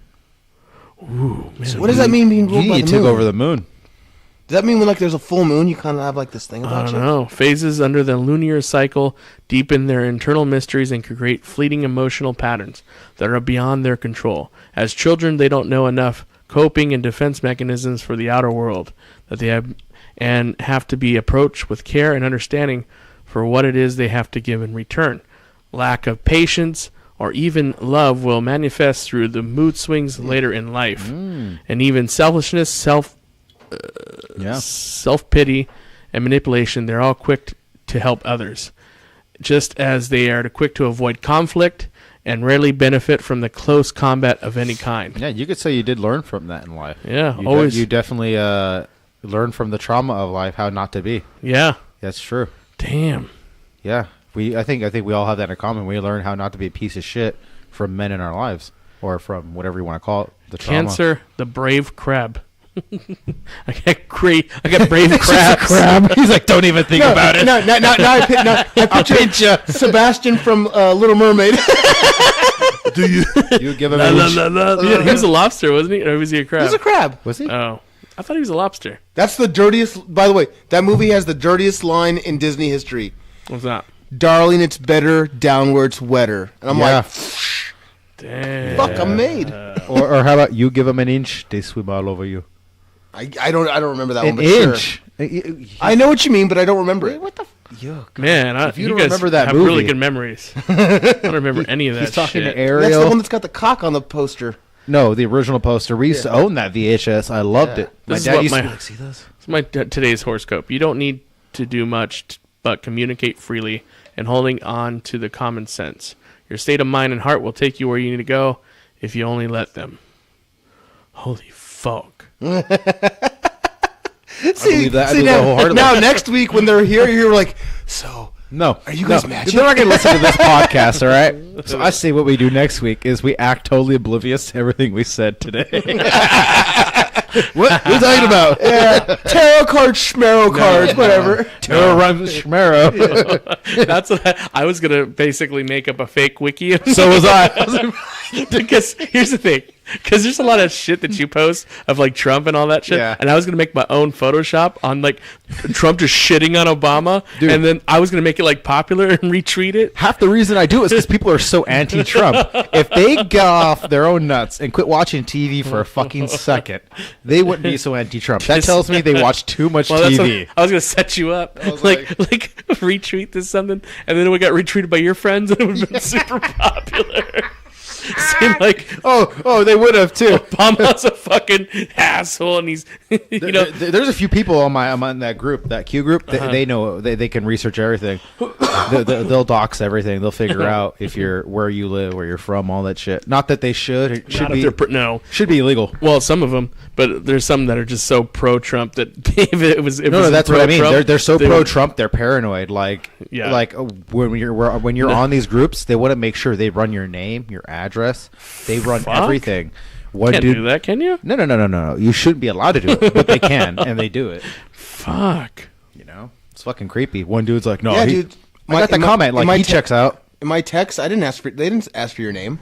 Ooh, man. So what does that mean, being ruled by the moon? You took over the moon. Does that mean when like there's a full moon, you kind of have like this thing I about don't you? know. Phases under the lunar cycle deepen their internal mysteries and can create fleeting emotional patterns that are beyond their control. As children, they don't know enough coping and defense mechanisms for the outer world that they have to be approached with care and understanding for what it is they have to give in return. Lack of patience or even love will manifest through the mood swings later in life. And even selfishness, self-pity, and manipulation, they're all quick to help others, just as they are quick to avoid conflict and rarely benefit from the close combat of any kind. Yeah, you could say you did learn from that in life. Yeah, you definitely learned from the trauma of life how not to be. Yeah, that's true. Damn. Yeah, I think we all have that in common. We learn how not to be a piece of shit from men in our lives, or from whatever you want to call it. The trauma. Cancer, the brave crab. I got brave crabs. Crab. He's like, don't even think about it. No, I picture Sebastian from Little Mermaid. Do you give him Yeah, he was a lobster, wasn't he? Or was he a crab? He was a crab. Was he? Oh, I thought he was a lobster. That's the dirtiest. By the way, that movie has the dirtiest line in Disney history. What's that? Darling, it's better downwards wetter. And I'm like, damn. Fuck, I'm made. or how about you give them an inch, they swim all over you. I don't remember that An one. But inch. Sure. I know what you mean, but I don't remember it. What the? Yuck. Man, If you you don't guys remember that have movie. really good memories. I don't remember any of that He's talking shit. to Ariel. That's the one that's got the cock on the poster. No, the original poster. We used to own that VHS. I loved it. My This is dad what used my- to be like, see those? It's my today's horoscope. You don't need to do much, but communicate freely and holding on to the common sense. Your state of mind and heart will take you where you need to go if you only let them. Holy fuck. See, that. I see believe that wholeheartedly. now next week when they're here, you're like, so No. are you guys matching? They're not going to listen to this podcast, all right? So I say what we do next week is we act totally oblivious to everything we said today. What are you talking about? Yeah, tarot cards, schmarrow cards, whatever. Tarot rhymes with schmarrow. That's what I was gonna basically make up a fake wiki. So was I. Because here's the thing. Because there's a lot of shit that you post of like Trump and all that shit, Yeah. and I was gonna make my own Photoshop on like Trump just shitting on Obama, Dude. and then I was gonna make it like popular and retweet it. Half the reason I do it is because people are so anti-Trump. If they get off their own nuts and quit watching TV for a fucking second, they wouldn't be so anti-Trump. That tells me they watch too much That's TV. what, I was gonna set you up, like retweet this something, and then it got retweeted by your friends, and it would have been super popular. Seemed like they would have too. Obama's a fucking asshole, and he's There's a few people on on that group, that Q group. They know they can research everything. They'll dox everything. They'll figure out if you're where you live, where you're from, all that shit. Not that they should. It should Not be. if they're no, should be illegal. Well, some of them, but there's some that are just so pro-Trump that if it was No, that's what I mean. pro-Trump, They're so they pro-Trump. They're paranoid. Like when you're on these groups, they want to make sure they run your name, your address. They run Fuck. everything. One Can't do that, can you? No. You shouldn't be allowed to do it, but they can, and they do it. Fuck. You know, it's fucking creepy. One dude's like, "No, Yeah, dude. I got the comment. Like he checks out." In my text, they didn't ask for your name.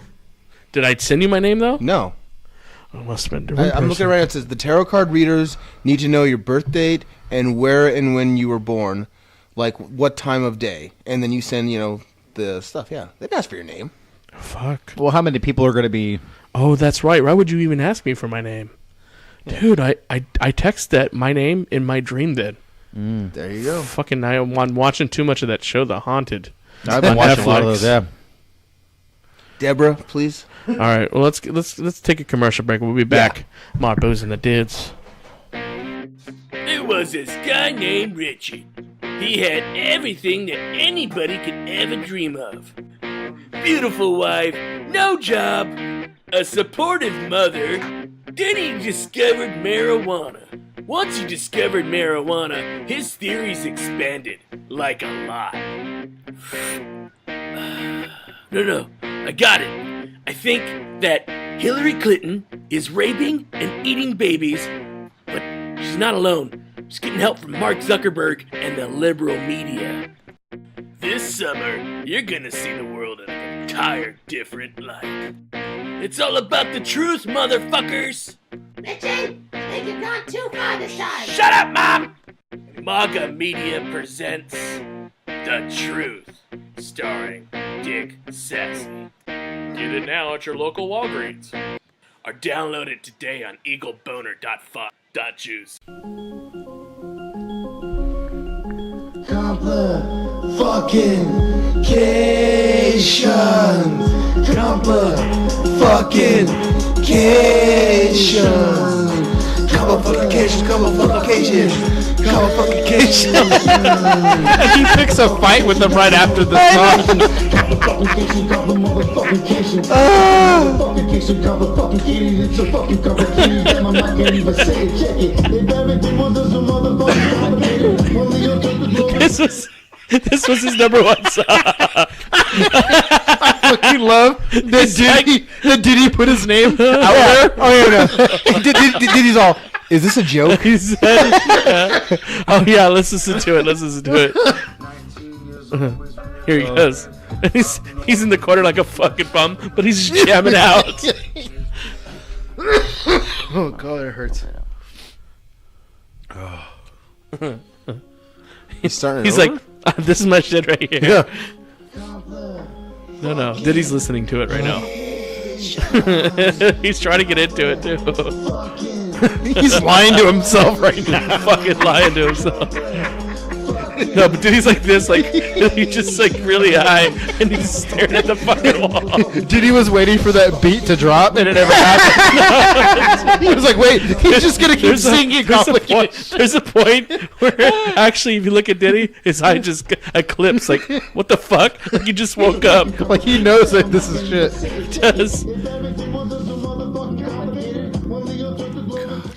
Did I send you my name though? No. Oh, must have been a different I'm looking person. right now. It says the tarot card readers need to know your birth date and where and when you were born, like what time of day, and then you send the stuff. Yeah, they didn't ask for your name. Fuck. Well, how many people are going to be? Oh, that's right. Why would you even ask me for my name? Dude, I text that my name in my dream then. There you go. Fucking, I'm watching too much of that show, The Haunted. I've been on watching a lot of those. Netflix. Yeah. Deborah, please. All right. Well, let's take a commercial break. We'll be back. More booze and the dids. There was this guy named Richard. He had everything that anybody could ever dream of. Beautiful wife, no job, a supportive mother, then he discovered marijuana. Once he discovered marijuana, his theories expanded like a lot. No, I got it. I think that Hillary Clinton is raping and eating babies, but she's not alone. She's getting help from Mark Zuckerberg and the liberal media. This summer, you're gonna see the world in an entire different light. It's all about the truth, motherfuckers! Richie, I think you've gone too far this time. Shut up, Mom! MAGA Media presents The Truth, starring Dick Sassy. Get it now at your local Walgreens. Or download it today on eagleboner.juice. Complications. He picks a fight with them right after the song. This was his number one song. I fucking love that Diddy put his name out there. Oh yeah, no. Diddy's all. Is this a joke? He said, oh yeah, let's listen to it. Here he goes. He's in the corner like a fucking bum, but he's just jamming out. Oh god, it hurts. Oh. He's He's like, this is my shit right here. Yeah. No, Diddy's listening to it right now. He's trying to get into it too. He's lying to himself right now. Fucking lying to himself. No, but Diddy's like this, like he's just like really high, and he's staring at the fucking wall. Diddy was waiting for that beat to drop, and it never happened. He was like, "Wait, he's just gonna keep singing." There's a point where actually, if you look at Diddy, his eye just eclipsed. Like, what the fuck? Like he just woke up. Like he knows that this is shit. He does.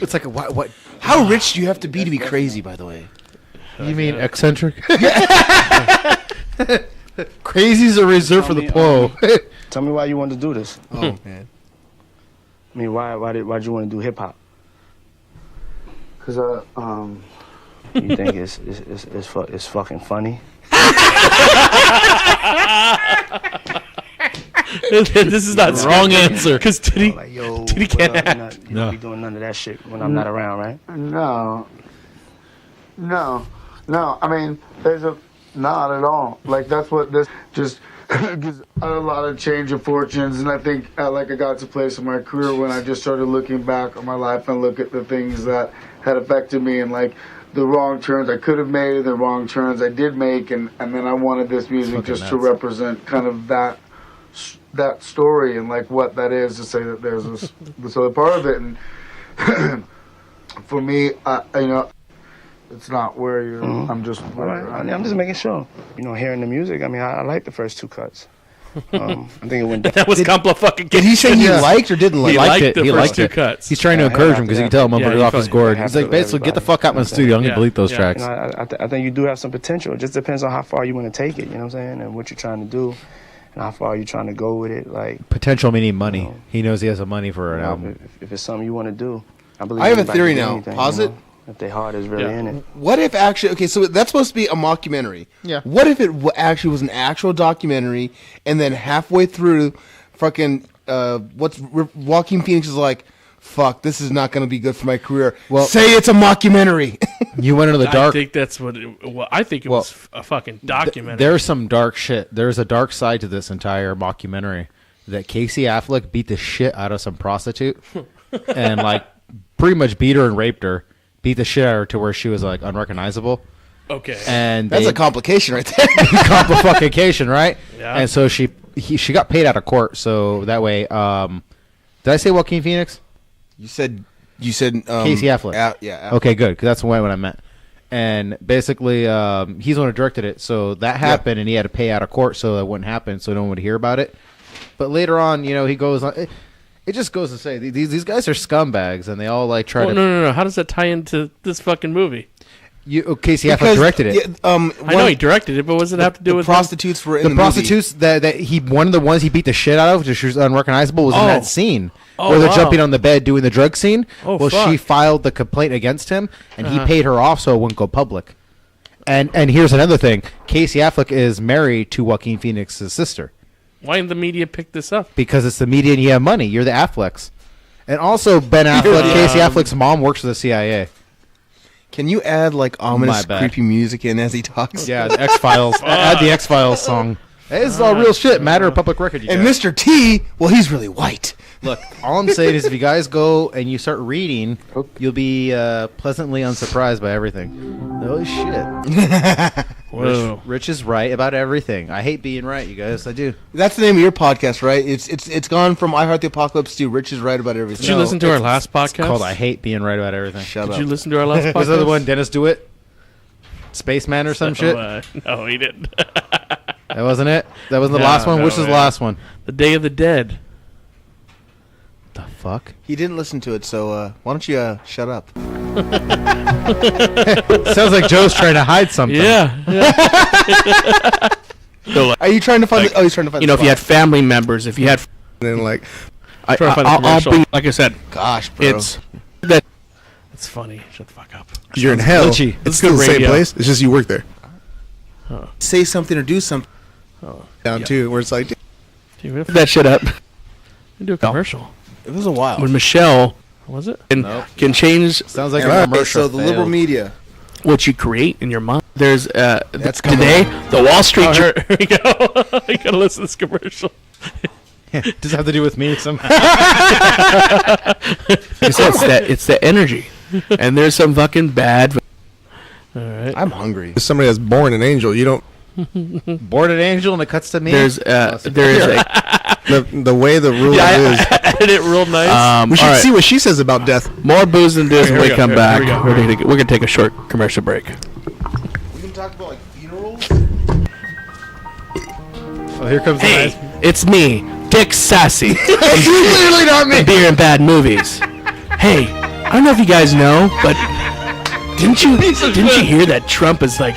It's like what? How rich do you have to be crazy? By the way. You mean eccentric? Crazies are reserved for the pro. Tell me why you wanted to do this. Oh man. I mean, why'd you want to do hip hop? Cause you think it's fucking funny? This is not wrong answer. Because Diddy can't You're act. not be doing none of that shit when I'm not around, right? No. I mean, not at all. Like that's what this just because I had a lot of change of fortunes, and I think I got to a place in my career when I just started looking back on my life and look at the things that had affected me and like the wrong turns I could have made, the wrong turns I did make, and then I wanted this music just to represent kind of that story and like what that is, to say that there's this other part of it, and for me, it's not where you're. I'm just. I'm just making sure. Hearing the music. I mean, I like the first two cuts. I think it went. That was fucking. Did he say he liked or didn't like? He liked it. He liked it. Cuts. He's trying to encourage him because he can tell him I'm off his gourd. He's like, basically, get the fuck out of my studio. I'm gonna delete those tracks. I think you do have some potential. It just depends on how far you want to take it. You know what I'm saying? And what you're trying to do, and how far you're trying to go with it. Like potential meaning money. He knows he has the money for an album. If it's something you want to do, I believe. I have a theory now. Pause it. If their heart is really in it. What if actually? Okay, so that's supposed to be a mockumentary. Yeah. What if it actually was an actual documentary, and then halfway through, fucking Joaquin Phoenix is like, "Fuck, this is not going to be good for my career." Well, say it's a mockumentary. You went into the dark. I think that's what. I think it was a fucking documentary. There's some dark shit. There's a dark side to this entire mockumentary. That Casey Affleck beat the shit out of some prostitute, and like pretty much beat her and raped her. Beat the shit out of her to where she was like unrecognizable. Okay, and that's a complication right there. Complication, right? Yeah. And so she got paid out of court. So that way, did I say Joaquin Phoenix? You said Casey Affleck. Yeah. Okay, good, because that's what I meant. And basically, he's the one who directed it. So that happened, and he had to pay out of court so that wouldn't happen, so no one would hear about it. But later on, he goes on. It just goes to say these guys are scumbags, and they all like try to. No. How does that tie into this fucking movie? Casey Affleck directed it. I know he directed it, but what does it have to do with prostitutes? Were in the the prostitutes movie. that he one of the ones he beat the shit out of, which was unrecognizable, was in that scene where they're wow. jumping on the bed doing the drug scene. Oh, she fuck. filed the complaint against him, and he paid her off so it wouldn't go public. And here's another thing: Casey Affleck is married to Joaquin Phoenix's sister. Why didn't the media pick this up? Because it's the media and you have money. You're the Afflecks. And also, Ben Affleck, Casey Affleck's mom works for the CIA. Can you add like ominous, creepy music in as he talks? Yeah, the X-Files. Add the X-Files song. Hey, this is all real shit. Matter of public record. And Mr. T, well, he's really white. Look, all I'm saying is if you guys go and you start reading, you'll be pleasantly unsurprised by everything. Oh, shit. Whoa. Rich is right about everything. I hate being right, you guys. I do. That's the name of your podcast, right? It's gone from I Heart the Apocalypse to Rich is right about everything. Did you listen to our last podcast? It's called I Hate Being Right About Everything. Shut up. Did you listen to our last podcast? Was the other one Dennis DeWitt? Spaceman or some shit? No, he didn't. That wasn't it? That wasn't the last one? Which was the last one? The Day of the Dead. The fuck? He didn't listen to it, so why don't you shut up? Sounds like Joe's trying to hide something. Yeah. So, Are you trying to find? He's trying to find. if you had family members, if you had, then like, I'll be like I said. Gosh, bro. It's that. It's funny. Shut the fuck up. You're in hell. Glitchy. It's still the same place. It's just you work there. Say something or do something. Down too, where it's like, Dude, that shit up. Do a commercial. It was a while. When Michelle, was it? Can change. Sounds like a commercial. So the liberal media. What you create in your mind. There's today the Wall Street. Here we go. You gotta listen to this commercial. Does it have to do with me somehow? It's the energy, and there's some fucking bad. All right, I'm hungry. if somebody that's born an angel, you don't. Born an angel and it cuts to me. there is a The way the rule is. I edit it real nice. We should see what she says about death. More booze than this when we come back. Here We're gonna take a short commercial break. We can talk about like funerals. Oh, here comes the Hey, nice. it's me, Dick Sassy. It's literally not me. Beer and Bad Movies. Hey, I don't know if you guys know, but didn't you hear that Trump is like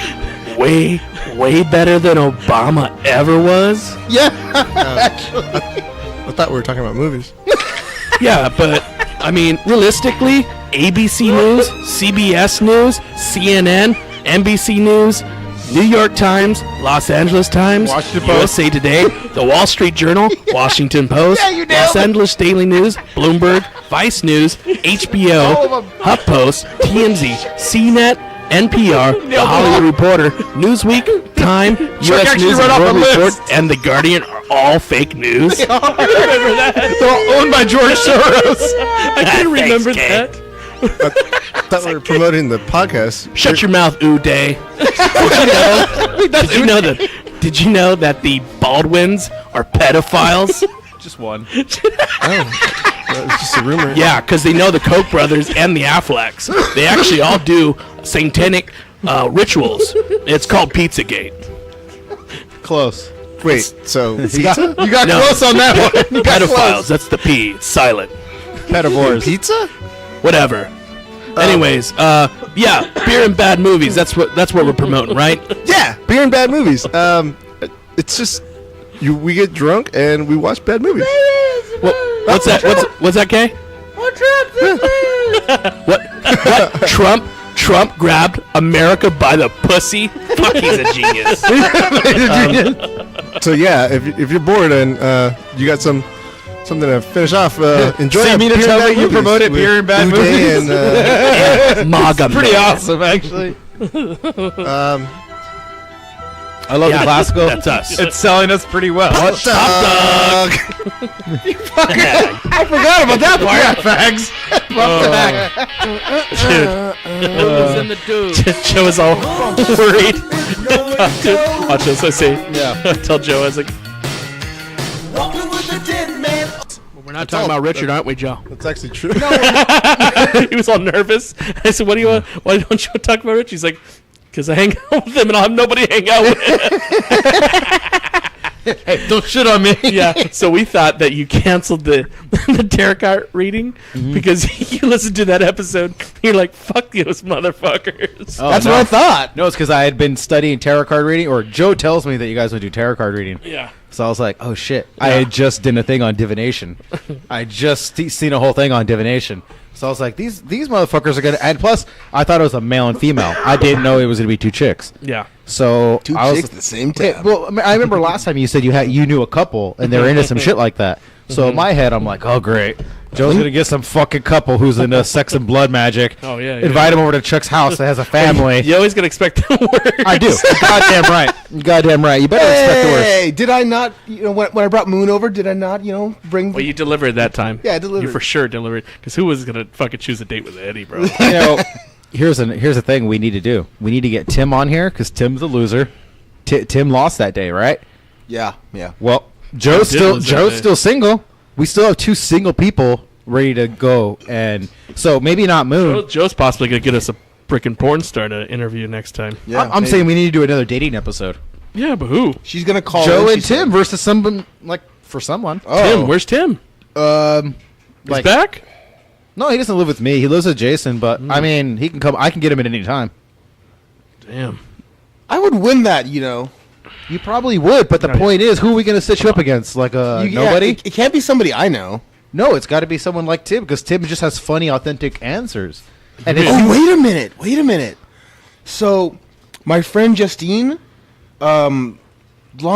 way better than Obama ever was? Yeah, actually. I thought we were talking about movies. Yeah, but I mean, realistically, ABC News, CBS News, CNN, NBC News, New York Times, Los Angeles Times, Washington Post. USA Today, The Wall Street Journal, Washington Post, Los Angeles Daily News, Bloomberg, Vice News, HBO, HuffPost, TMZ, CNET, NPR, The Hollywood Reporter, Newsweek, Time, U.S. News and World Report, and The Guardian are all fake news. I remember that. They're all owned by George Soros. I can remember that. I thought we were promoting the podcast. Shut your mouth, Uday. Did you know that the Baldwins are pedophiles? Just one. It's just a rumor. Yeah, because they know the Koch brothers and the Afflecks. They actually all do satanic rituals. It's called Pizzagate. Close. Wait, so You got close on that one. You got Pedophiles. close. That's the P. It's silent. Pedivores. pizza? Whatever. Anyways, yeah, beer and bad movies. That's what we're promoting, right? Yeah, beer and bad movies. It's just we get drunk and we watch bad movies. What's that? What's that, Kay? What? Trump grabbed America by the pussy. Fuck, he's a genius. So yeah, if you're bored and you got something to finish off, enjoy. So you mean to tell me you promoted beer and bad movies? Yeah, MAGA. Pretty awesome, actually. I love the classical. That's us. It's selling us pretty well. Hot dog. You fucking, I forgot about that part. Yeah, fags. Dude. Joe is all worried. Watch this. I say. Yeah. Tell Joe, I was like, we're not talking about Richard, aren't we, Joe? That's actually true. He was all nervous. I said, "What do you want? Why don't you talk about Richard?" He's like, "Because I hang out with him and I'll have nobody to hang out with." Hey, don't shit on me. Yeah. So we thought that you canceled the tarot card reading because you listened to that episode. You're like, fuck those motherfuckers. Oh, That's no. what I thought. No, it's because I had been studying tarot card reading, or Joe tells me that you guys would do tarot card reading. Yeah. So I was like, oh shit. I had just done a thing on divination. I just seen a whole thing on divination. So I was like, these motherfuckers are gonna. And plus, I thought it was a male and female. I didn't know it was gonna be two chicks. Yeah. So Two I was chicks at the same time. Well, I remember last time you said you knew a couple and they were into some shit like that. So in my head, I'm like, oh great, Joe's gonna get some fucking couple who's into sex and blood magic. Oh yeah. Invite him over to Chuck's house that has a family. You always gonna expect the worst. I do. Goddamn right. Goddamn right. You better expect the worst. Hey, did I not? When I brought Moon over, did I not? Bring. Well, you delivered that time. Yeah, I delivered. You for sure delivered. Because who was gonna fucking choose a date with Eddie, bro? Here's the thing we need to do. We need to get Tim on here because Tim's a loser. Tim lost that day, right? Yeah. Well, Joe's still single. We still have two single people ready to go, and so maybe not Moon. Joe's possibly gonna get us a freaking porn star to interview next time. Yeah, I'm saying we need to do another dating episode. Yeah, but who? She's gonna call Joe and Tim versus someone for someone. Oh. Tim, where's Tim? He's back. No, he doesn't live with me. He lives with Jason, but I mean, he can come. I can get him at any time. Damn. I would win that. You probably would, but the point is, who are we going to set you up against? Like nobody? It can't be somebody I know. No, it's got to be someone like Tim because Tim just has funny, authentic answers. And wait a minute. So, my friend Justine, long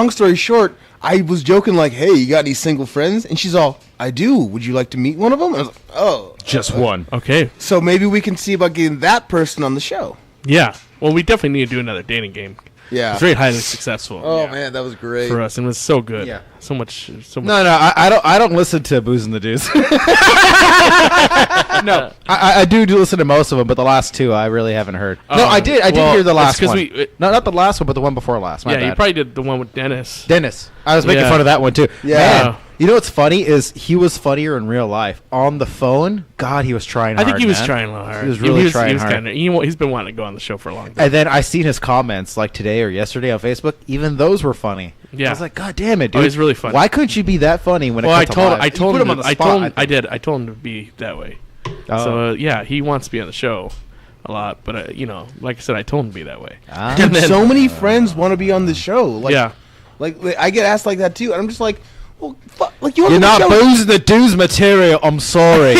story short, I was joking like, hey, you got any single friends? And she's all, I do. Would you like to meet one of them? And I was like, oh. Just one. Okay. So maybe we can see about getting that person on the show. Yeah. Well, we definitely need to do another dating game. Yeah. It's very highly successful. Oh, man, that was great. For us. And it was so good. Yeah. So much. No, I don't listen to Booze and the Dudes. No, I do listen to most of them, but the last two I really haven't heard. No, I did hear the last one. No, not the last one, but the one before last. Yeah, you probably did the one with Dennis. I was making fun of that one too. Yeah. Man, you know what's funny is he was funnier in real life. On the phone, God, he was trying hard. I think he was man. trying a little hard. He was really trying hard. He's been wanting to go on the show for a long time. And then I seen his comments like today or yesterday on Facebook. Even those were funny. Yeah. I was like, God damn it, dude. Oh, he's really funny. Why couldn't you be that funny when it comes to live? I told him on the spot. I told him to be that way. Oh. So yeah, he wants to be on the show a lot, but like I said, I told him to be that way. Dude, so many friends want to be on the show. Like, yeah. Like I get asked like that too, and I'm just like, well, fuck, like you're not Booze and the Dudes material. I'm sorry.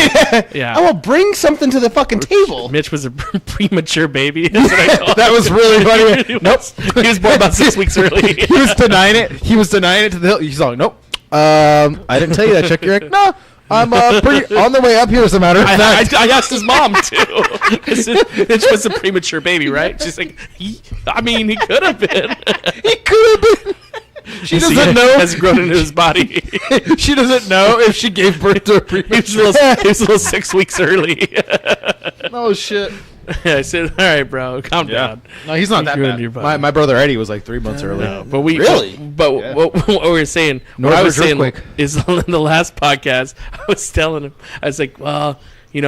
Yeah. I will bring something to the fucking table. Mitch was a premature baby. That's what I called That was really funny. Nope. He was born about 6 weeks early. He was denying it. To the hill. He's like, nope. I didn't tell you that, Chuck. You're like, no. I'm pretty on the way up here, as a matter of fact. I asked his mom too. Mitch was a premature baby, right? She's like, he could have been. He could have been. She doesn't know. Has grown into his body. She doesn't know if she gave birth to a premature. He was a little 6 weeks early. Oh shit. I said, all right, bro, calm down. No, he's not that bad. My brother Eddie was like 3 months early. No, but we really. What we were saying, what I was saying is in the last podcast, I was telling him, I was like, well, we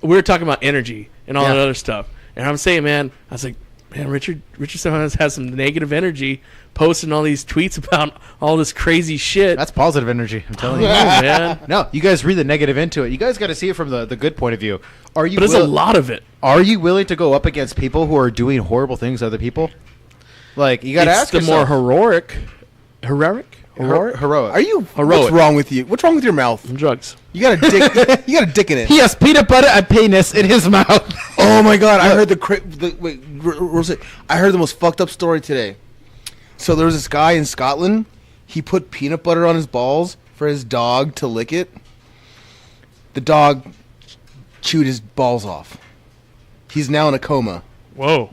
were talking about energy and all that other stuff, and I'm saying, man, I was like, man, Richard sometimes has some negative energy, posting all these tweets about all this crazy shit. That's positive energy. I'm telling you, man. No, you guys read the negative into it. You guys got to see it from the good point of view. But there's a lot of it. Are you willing to go up against people who are doing horrible things to other people? Like, you got to ask yourself. More heroic. Heroic. Are you heroic? What's wrong with you? What's wrong with your mouth? Drugs. You got a dick. You got a dick in it. He has peanut butter and penis in his mouth. Oh my god! I heard I heard the most fucked up story today. So there was this guy in Scotland. He put peanut butter on his balls for his dog to lick it. The dog chewed his balls off. He's now in a coma. Whoa!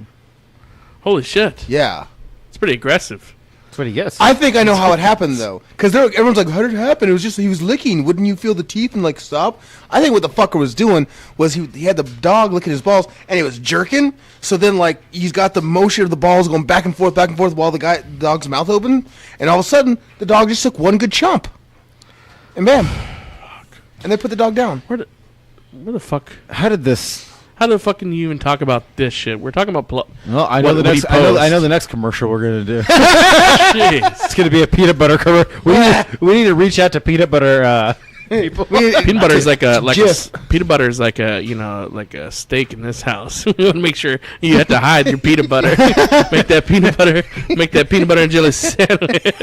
Holy shit! Yeah, it's pretty aggressive. That's what he gets. I think I know how it happened though, because everyone's like, "How did it happen?" It was just he was licking. Wouldn't you feel the teeth and like stop? I think what the fucker was doing was he had the dog licking his balls and he was jerking. So then like he's got the motion of the balls going back and forth while the dog's mouth open, and all of a sudden the dog just took one good chomp, and bam, and they put the dog down. Where the fuck? How did this? How the fuck can you even talk about this shit? We're talking about. Well, I know I know the next commercial we're gonna do. Jeez. It's gonna be a peanut butter commercial. We need to reach out to peanut butter. People. Peanut butter is like a peanut butter is like a like a steak in this house. We want to make sure you have to hide your peanut butter. Make that peanut butter and jelly sandwich.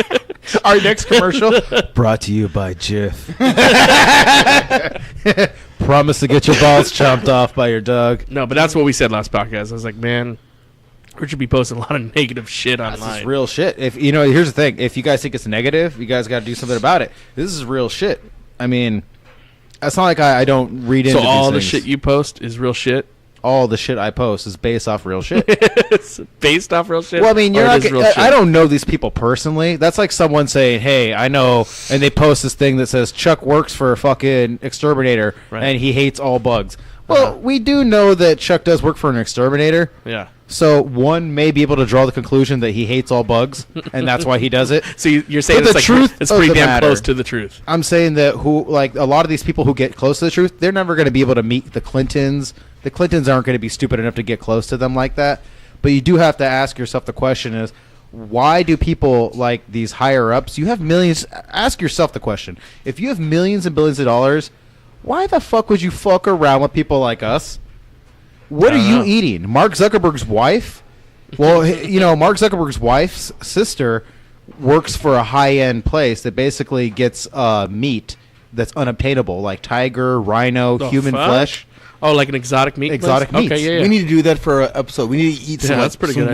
Our next commercial brought to you by Jif. Promise to get your balls chomped off by your dog. No, but that's what we said last podcast. I was like, man, we should be posting a lot of negative shit online. This is real shit. If here's the thing: if you guys think it's negative, you guys got to do something about it. This is real shit. I mean, it's not like I don't read into these things. So all the shit you post is real shit? All the shit I post is based off real shit. It's based off real shit? Well, I mean, I don't know these people personally. That's like someone saying, hey, I know, and they post this thing that says Chuck works for a fucking exterminator, and he hates all bugs. Well, we do know that Chuck does work for an exterminator. Yeah. So one may be able to draw the conclusion that he hates all bugs, and that's why he does it. So you're saying it's pretty damn close to the truth. I'm saying that a lot of these people who get close to the truth, they're never going to be able to meet the Clintons. The Clintons aren't going to be stupid enough to get close to them like that. But you do have to ask yourself the question is, why do people like these higher ups? You have millions. Ask yourself the question. If you have millions and billions of dollars, why the fuck would you fuck around with people like us? What are you eating? Mark Zuckerberg's wife? Well, Mark Zuckerberg's wife's sister works for a high-end place that basically gets meat that's unobtainable, like tiger, rhino, human flesh. Oh, like an exotic meat? Exotic meats. Okay, yeah. We need to do that for an episode. We need to eat some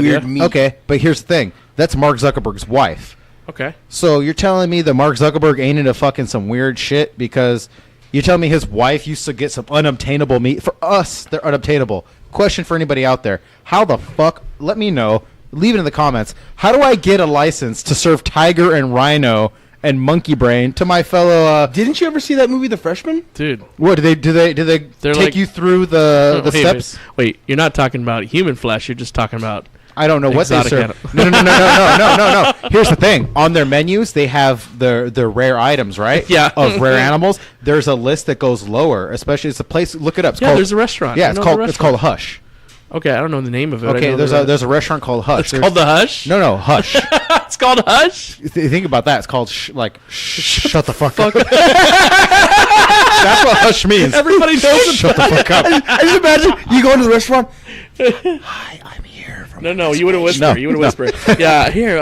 weird meat. Okay, but here's the thing. That's Mark Zuckerberg's wife. Okay. So you're telling me that Mark Zuckerberg ain't into fucking some weird shit because... You tell me his wife used to get some unobtainable meat. For us, they're unobtainable. Question for anybody out there. How the fuck, let me know, leave it in the comments. How do I get a license to serve tiger and rhino and monkey brain to my fellow... Didn't you ever see that movie, The Freshman? Dude. What, do they take you through the steps? Wait, you're not talking about human flesh. You're just talking about... I don't know what they serve. No. Here's the thing. On their menus, they have the rare items, right? Yeah. Of rare animals. There's a list that goes lower, especially it's a place. Look it up. There's a restaurant. Yeah, it's called Hush. Okay, I don't know the name of it. Okay, there's a restaurant called Hush. It's called the Hush? No, Hush. It's called Hush? Think about that. It's called shut the fuck up. That's what Hush means. Everybody knows shut the fuck up. I just imagine you go into the restaurant. Hi, I'm here. No, you wouldn't whisper. No, you wouldn't whisper. Yeah, here.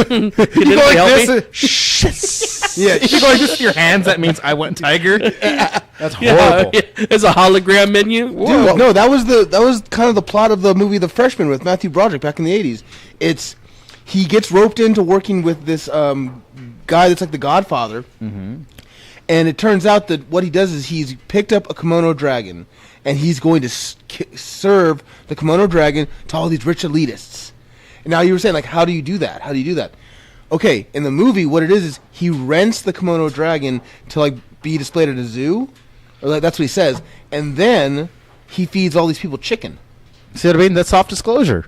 Can you go like this? Shit. Yeah, if you go like this with your hands, that means I want tiger. That's horrible. Yeah. It's a hologram menu. Dude, no, that was kind of the plot of the movie The Freshman with Matthew Broderick back in the 80s. He gets roped into working with this guy that's like the Godfather. Mm-hmm. And it turns out that what he does is he's picked up a kimono dragon, and he's going to serve the kimono dragon to all these rich elitists. And now you were saying, like, how do you do that? Okay, in the movie, what it is he rents the kimono dragon to, like, be displayed at a zoo. Or like, that's what he says. And then he feeds all these people chicken. See what I mean? That's soft disclosure.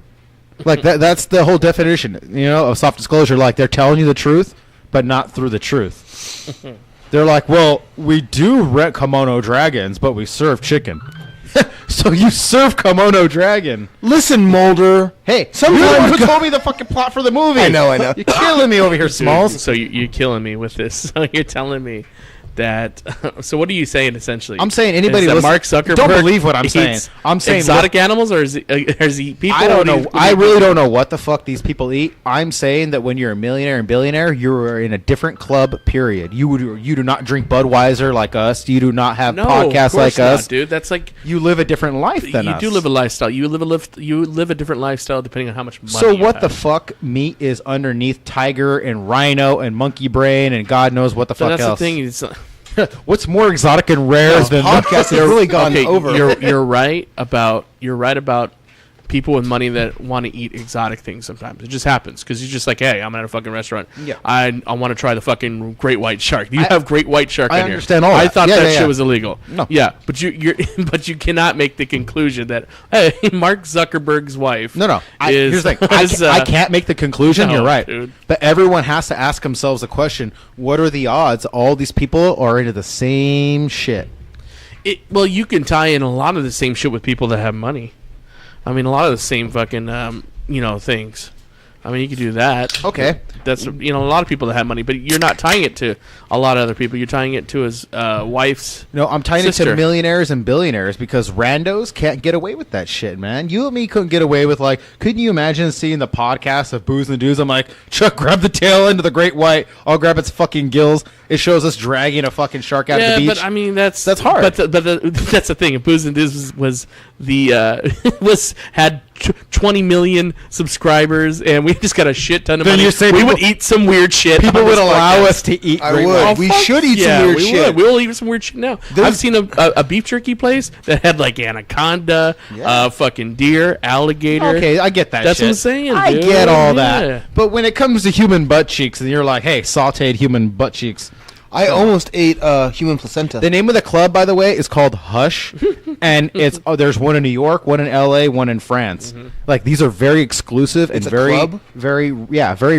Like, that's the whole definition, of soft disclosure. Like, they're telling you the truth, but not through the truth. They're like, well, we do rent kimono dragons, but we serve chicken. So you serve kimono dragon. Listen, Mulder. Hey, somebody told me the fucking plot for the movie. I know. You're killing me over here, Smalls. So you're killing me with this. So you're telling me that... So what are you saying, essentially? I'm saying anybody that Mark Zuckerberg don't believe what I'm saying. I'm saying exotic animals, or is he people? I don't know. I really don't know what the fuck these people eat. I'm saying that when you're a millionaire and billionaire, you're in a different club, period. You do not drink Budweiser like us. You do not have podcasts like us. Dude. That's like... You live a different life than us. You do live a lifestyle. You live a different lifestyle depending on how much money So what have. the fuck meat is underneath tiger and rhino and monkey brain and God knows what the fuck that's else? The thing. It's... What's more exotic and rare than podcast has really gone over? You're right about people with money that want to eat exotic things sometimes. It just happens because you're just like, hey, I'm at a fucking restaurant. Yeah. I want to try the fucking great white shark. You have great white shark in here. I understand all that. I thought that shit was illegal. No. Yeah, but but you cannot make the conclusion that, hey, Mark Zuckerberg's wife here's the thing. I can't make the conclusion. No, you're right. Dude. But everyone has to ask themselves the question, what are the odds all these people are into the same shit? Well, you can tie in a lot of the same shit with people that have money. I mean, a lot of the same fucking, things. I mean, you could do that. Okay. That's, a lot of people that have money, but you're not tying it to a lot of other people. You're tying it to his wife's No, I'm tying it sister. to millionaires and billionaires because randos can't get away with that shit, man. You and me couldn't get away with, like, couldn't you imagine seeing the podcast of Booze and Dudes? I'm like, Chuck, grab the tail end of the great white. I'll grab its fucking gills. It shows us dragging a fucking shark out of the beach. Yeah, but I mean, that's hard. But that's the thing. If Booze and Dudes was had 20 million subscribers and we just got a shit ton of Then money, you say we people- would eat some weird shit. People on would this allow podcast. us to eat I great would. white. We fuck should eat some yeah, weird we shit. Would. We'll eat some weird shit now. I've seen a beef jerky place that had like anaconda, fucking deer, alligator. Okay, I get that That's shit. what I'm saying, I dude. get all Yeah. that. But when it comes to human butt cheeks, and you're like, hey, sauteed human butt cheeks. I almost ate human placenta. The name of the club, by the way, is called Hush, and it's there's one in New York, one in L.A., one in France. Like these are very exclusive and It's a very, club? very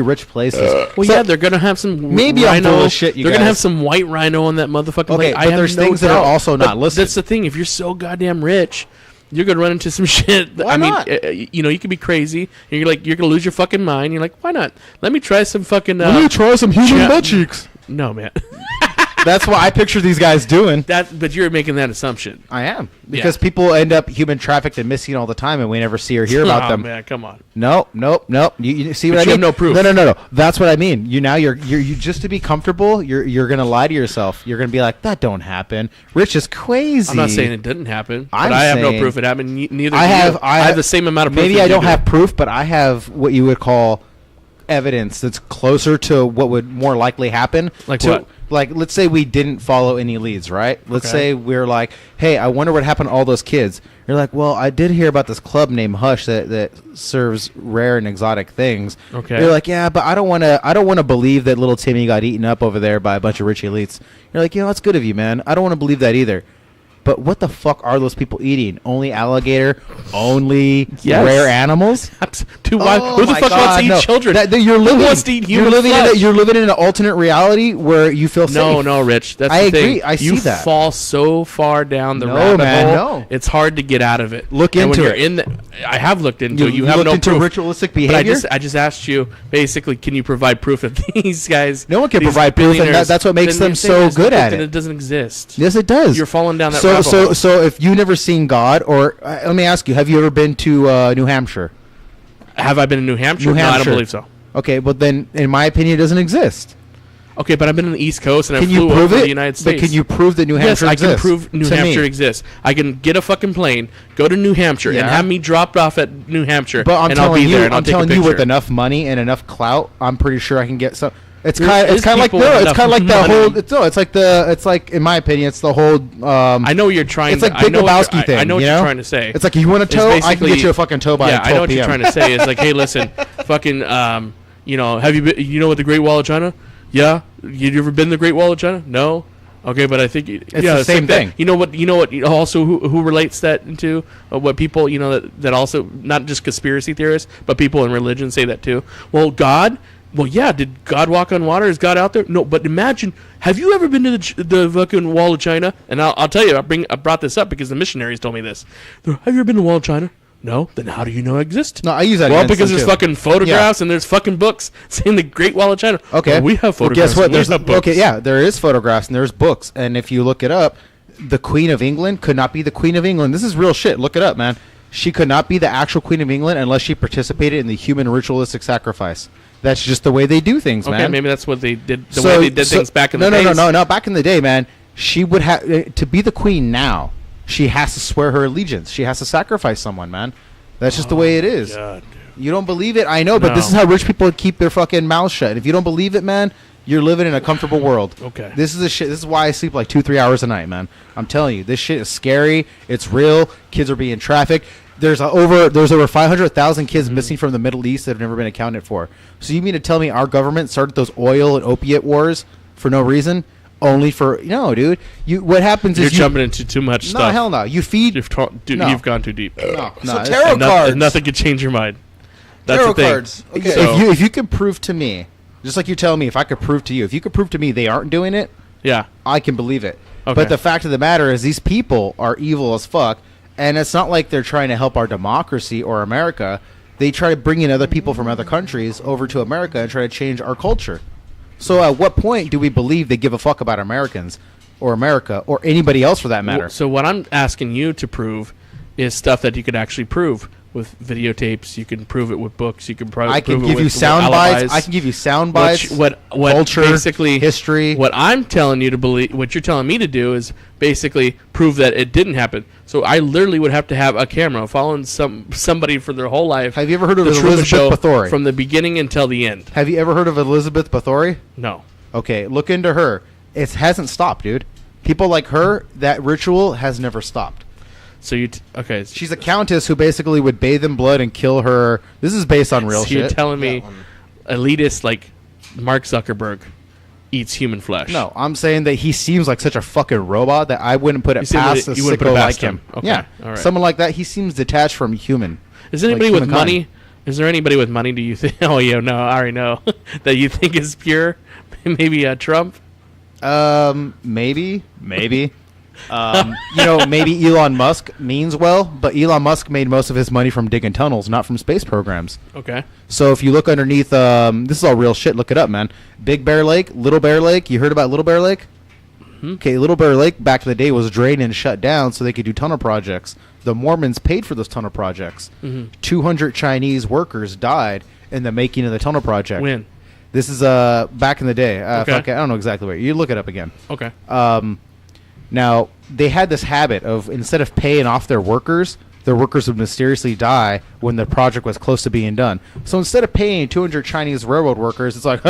rich places. Well, So- yeah, they're gonna have some Maybe I'm rhino. full of shit, you They're gonna guys. have some white rhino on that motherfucking Okay, lake. but there's things that are also not listed. That's the thing. If you're so goddamn rich, you're gonna run into some shit. Why I mean, not? you could be crazy. And you're gonna lose your fucking mind. You're like, why not? Let me try some fucking. Let me try some human cha- butt cheeks. No, man. That's what I picture these guys doing. But you're making that assumption. I am because people end up human trafficked and missing all the time, and we never see or hear about Oh, them. man, come on. Nope. You see But what I you mean? have no proof. No. That's what I mean. You're just to be comfortable. You're gonna lie to yourself. You're gonna be like, that don't happen. Rich is crazy. I'm not saying it didn't happen, but I'm I have no saying- proof it happened. Neither. I do you. have. I have the same amount of proof. Maybe as I you don't do. have proof, but I have what you would call evidence that's closer to what would more likely happen. Like what? Like, let's say we didn't follow any leads, right? Let's Okay. say we're like, hey, I wonder what happened to all those kids. You're like, well, I did hear about this club named Hush that serves rare and exotic things. Okay. You're like, yeah, but I don't want to believe that little Timmy got eaten up over there by a bunch of rich elites. You're like, that's good of you, man. I don't want to believe that either. But what the fuck are those people eating? Only alligator? Only Yes. rare animals? Dude, why? Who the my fuck wants to eat God, no. children? You're living, Who wants to eat human flesh? you're living in an alternate reality where you feel safe. No, Rich. That's I the agree. thing. I see you that. fall so far down the No, rabbit man, hole. no. It's hard to get out of it. Look And into when you're it. in the, I have looked into it. You have looked no into proof. ritualistic But behavior. I just asked you basically, can you provide proof that these guys? No one can these provide proof, and billionaires- that's what makes then them you're so saying there's good no at proof, it. then it doesn't exist. Yes, it does. You're falling down that so rabbit hole. so if you've never seen God, or let me ask you, have you ever been to New Hampshire? Have I been in New Hampshire? New No, I Hampshire. don't believe so. Okay, but then, in my opinion, it doesn't exist. Okay, but I've been in the East Coast and I Can you flew prove over it? the United But States. can you prove that New Hampshire Yes, I exists? can prove New To Hampshire me. exists. I can get a fucking plane, go to New Hampshire, and Yeah. have me dropped off at New Hampshire, But I'm and I'll telling be you, there and I'll I'm take a telling picture. you, with enough money and enough clout, I'm pretty sure I can get some. It's There kind. It's is kind of like people with it's enough kind of like the money. whole. It's like in my opinion, it's the whole. I know you're trying. It's like I Big know what Lebowski you're- thing. I know what you you're know? trying to say. It's like, you want a It's toe? I can basically- get you a fucking toe by 12 I know what p.m. you're trying to say. It's like, hey, listen, fucking, have you been? You know what the Great Wall of China? Yeah. You ever been to the Great Wall of China? No. Okay, but I think It's the same like that. thing. You know what? Also, who relates that into what people that also not just conspiracy theorists, but people in religion say that too. Well, God. Well, yeah. Did God walk on water? Is God out there? No. But imagine. Have you ever been to the fucking Wall of China? And I'll tell you. I brought this up because the missionaries told me this. Have you ever been to the Wall of China? No. Then how do you know it exists? No, I use that. Well, against because them, there's too. fucking photographs and there's fucking books saying the Great Wall of China. Okay, Well, we have Well, photographs. guess what? and we There's have books. okay, yeah, there is photographs and there's books, and if you look it up, the Queen of England could not be the Queen of England. This is real shit. Look it up, man. She could not be the actual Queen of England unless she participated in the human ritualistic sacrifice. That's just the way they do things, Okay, man. maybe that's what they did. The way they did things back in the days. No. Back in the day, man, she would have to be the queen. Now she has to swear her allegiance. She has to sacrifice someone, man. That's just the way it is. God, you don't believe it? I know, but this No. is how rich people keep their fucking mouths shut. If you don't believe it, man, you're living in a comfortable world. Okay. This is the shit. This is why I sleep like 2-3 hours a night, man. I'm telling you, this shit is scary. It's real. Kids are being trafficked. There's over 500,000 kids missing from the Middle East that have never been accounted for. So you mean to tell me our government started those oil and opiate wars for no reason? Only for dude. What happens You're is jumping into too much stuff. No, hell no. You feed. You've gone too deep. No. So tarot cards. Nothing can change your mind. That's Tarot the thing. cards. Okay. So, If you could prove to me, just like you're telling me, if I could prove to you, if you could prove to me they aren't doing it, yeah, I can believe it. Okay. But the fact of the matter is these people are evil as fuck, and it's not like they're trying to help our democracy or America. They try to bring in other people from other countries over to America and try to change our culture. So at what point do we believe they give a fuck about Americans or America or anybody else for that matter? So what I'm asking you to prove is stuff that you could actually prove with videotapes. You can prove it with books. You can prove I can it give you with sound bites. alibis. I can give you sound bites. What culture, basically history. What I'm telling you to believe, what you're telling me to do is basically prove that it didn't happen. So I literally would have to have a camera following somebody for their whole life. Have you ever heard of the Truman Elizabeth Show Bathory? from the beginning until the end? Have you ever heard of Elizabeth Bathory? No. Okay, look into her. It hasn't stopped, dude. People like her, that ritual has never stopped. So okay. She's a countess who basically would bathe in blood and kill her. This is based on real so shit. You're telling me elitist like Mark Zuckerberg eats human flesh? No, I'm saying that he seems like such a fucking robot that I wouldn't put it past a sicko like him. Okay. Yeah, all right. Someone like that, he seems detached from human. Is anybody like with humankind. money? Is there anybody with money? Do you think? Oh, yeah, no, I already know that you think is pure. Maybe Trump. Maybe. Maybe Elon Musk means well, but Elon Musk made most of his money from digging tunnels, not from space programs. Okay. So if you look underneath, this is all real shit. Look it up, man. Big Bear Lake, Little Bear Lake. You heard about Little Bear Lake? Mm-hmm. Okay, Little Bear Lake back in the day was drained and shut down so they could do tunnel projects. The Mormons paid for those tunnel projects. Mhm. 200 Chinese workers died in the making of the tunnel project. When? This is back in the day. Okay. I don't know exactly where. You look it up again. Okay. Now, they had this habit of, instead of paying off their workers would mysteriously die when the project was close to being done. So instead of paying 200 Chinese railroad workers, it's like,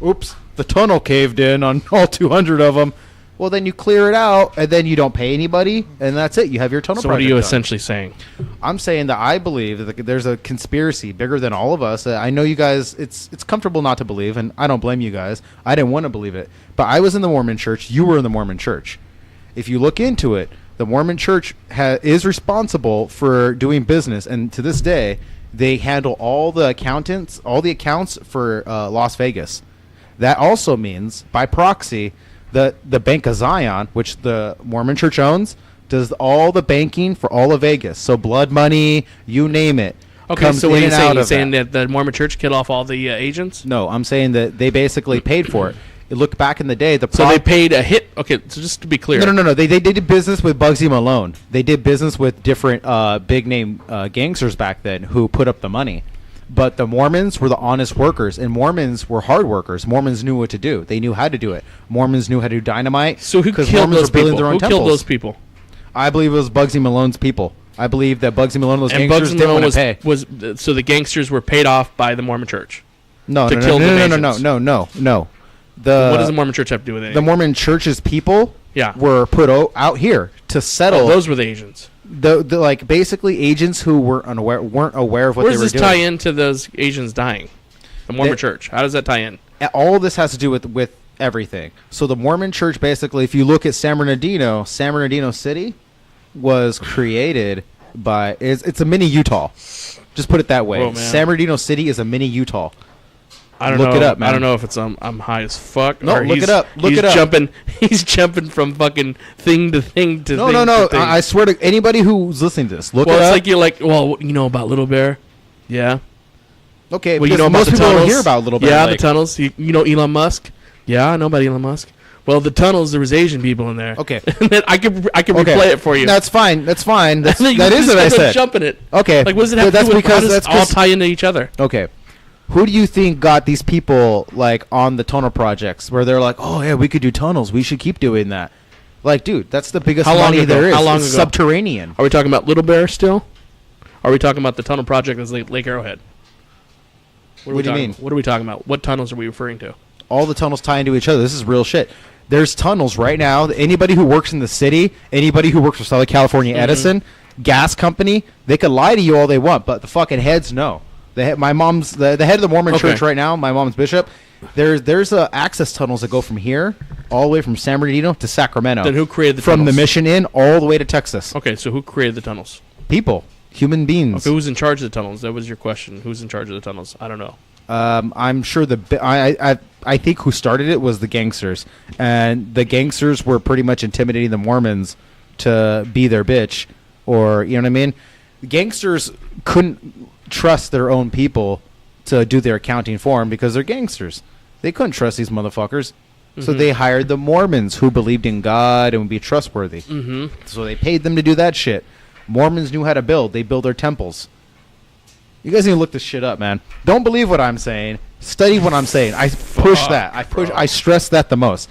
oops, the tunnel caved in on all 200 of them. Well, then you clear it out, and then you don't pay anybody, and that's it. You have your tunnel So project what are you done. essentially saying? I'm saying that I believe that there's a conspiracy bigger than all of us. I know you guys, it's comfortable not to believe, and I don't blame you guys. I didn't want to believe it. But I was in the Mormon church. You were in the Mormon church. If you look into it, the Mormon church is responsible for doing business, and to this day, they handle all the accounts for Las Vegas. That also means, by proxy, the Bank of Zion, which the Mormon church owns, does all the banking for all of Vegas. So blood money, you name it. Okay, comes so what are in you and saying? out You're of saying that the Mormon church killed off all the agents? No, I'm saying that they basically paid for it. Look back in the day, So they paid a hit. Okay, so just to be clear. No. They did business with Bugsy Malone. They did business with different big name gangsters back then who put up the money. But the Mormons were the honest workers, and Mormons were hard workers. Mormons knew what to do. They knew how to do it. Mormons knew how to do dynamite. So who killed Mormons those were building people? their own Who temples. killed those people? I believe it was Bugsy Malone's people. I believe that Bugsy Malone, those And gangsters Bugsy didn't Malone want to pay. was so the gangsters were paid off by the Mormon church. No. The What does the Mormon church have to do with it? The Mormon church's people Yeah. were put out here to settle. Oh, those were the agents. The like basically agents who weren't aware of what Where they were does this doing. tie into those Asians dying? The Mormon church. How does that tie in? All of this has to do with everything. So the Mormon church, basically, if you look at San Bernardino City was created by it's a mini Utah. Just put it that way. Whoa, man. San Bernardino City is a mini Utah. I don't look know. it up, man. I don't know if it's I'm high as fuck. No, or look he's- it up. Look he's it up. Jumping. He's jumping from fucking thing to thing to No, thing. no. To thing. I swear to anybody who's listening to this, look well, it it's up. like you're like, well, you know about Little Bear, yeah. Okay, well, you because know about most the people tunnels. don't hear about Little Bear Yeah, Lake. the tunnels. You know Elon Musk. Yeah, I know about Elon Musk. Well, the tunnels, there was Asian people in there. Okay. And then I can replay it for you. That's fine. That's fine. That You is just what I end up said. jumping it. Okay. Like, what does it have But to do with? How does that's all tie into each other? Okay. Who do you think got these people like on the tunnel projects where they're like, oh yeah, we could do tunnels. We should keep doing that. Like, dude, that's the biggest How long money ago? there is. How long It's ago? subterranean. Are we talking about Little Bear still? Are we talking about the tunnel project that's Lake Arrowhead? What do you mean? What are we talking about? What tunnels are we referring to? All the tunnels tie into each other. This is real shit. There's tunnels right now. Anybody who works in the city, anybody who works for Southern California Edison, gas company, they could lie to you all they want, but the fucking heads know. The head of the Mormon church right now, my mom's bishop. There's access tunnels that go from here all the way from San Bernardino to Sacramento. Then who created the from tunnels? the Mission Inn all the way to Texas? Okay, so who created the tunnels? People, human beings. Okay, who's in charge of the tunnels? That was your question. Who's in charge of the tunnels? I don't know. I'm sure I think who started it was the gangsters, and the gangsters were pretty much intimidating the Mormons to be their bitch, or you know what I mean. Gangsters couldn't trust their own people to do their accounting for them because they're gangsters. They couldn't trust these motherfuckers, so they hired the Mormons who believed in God and would be trustworthy. So they paid them to do that shit. Mormons knew how to build. They built their temples. You guys need to look this shit up, man. Don't believe what I'm saying. Study what I'm saying. I push that. I stress that the most.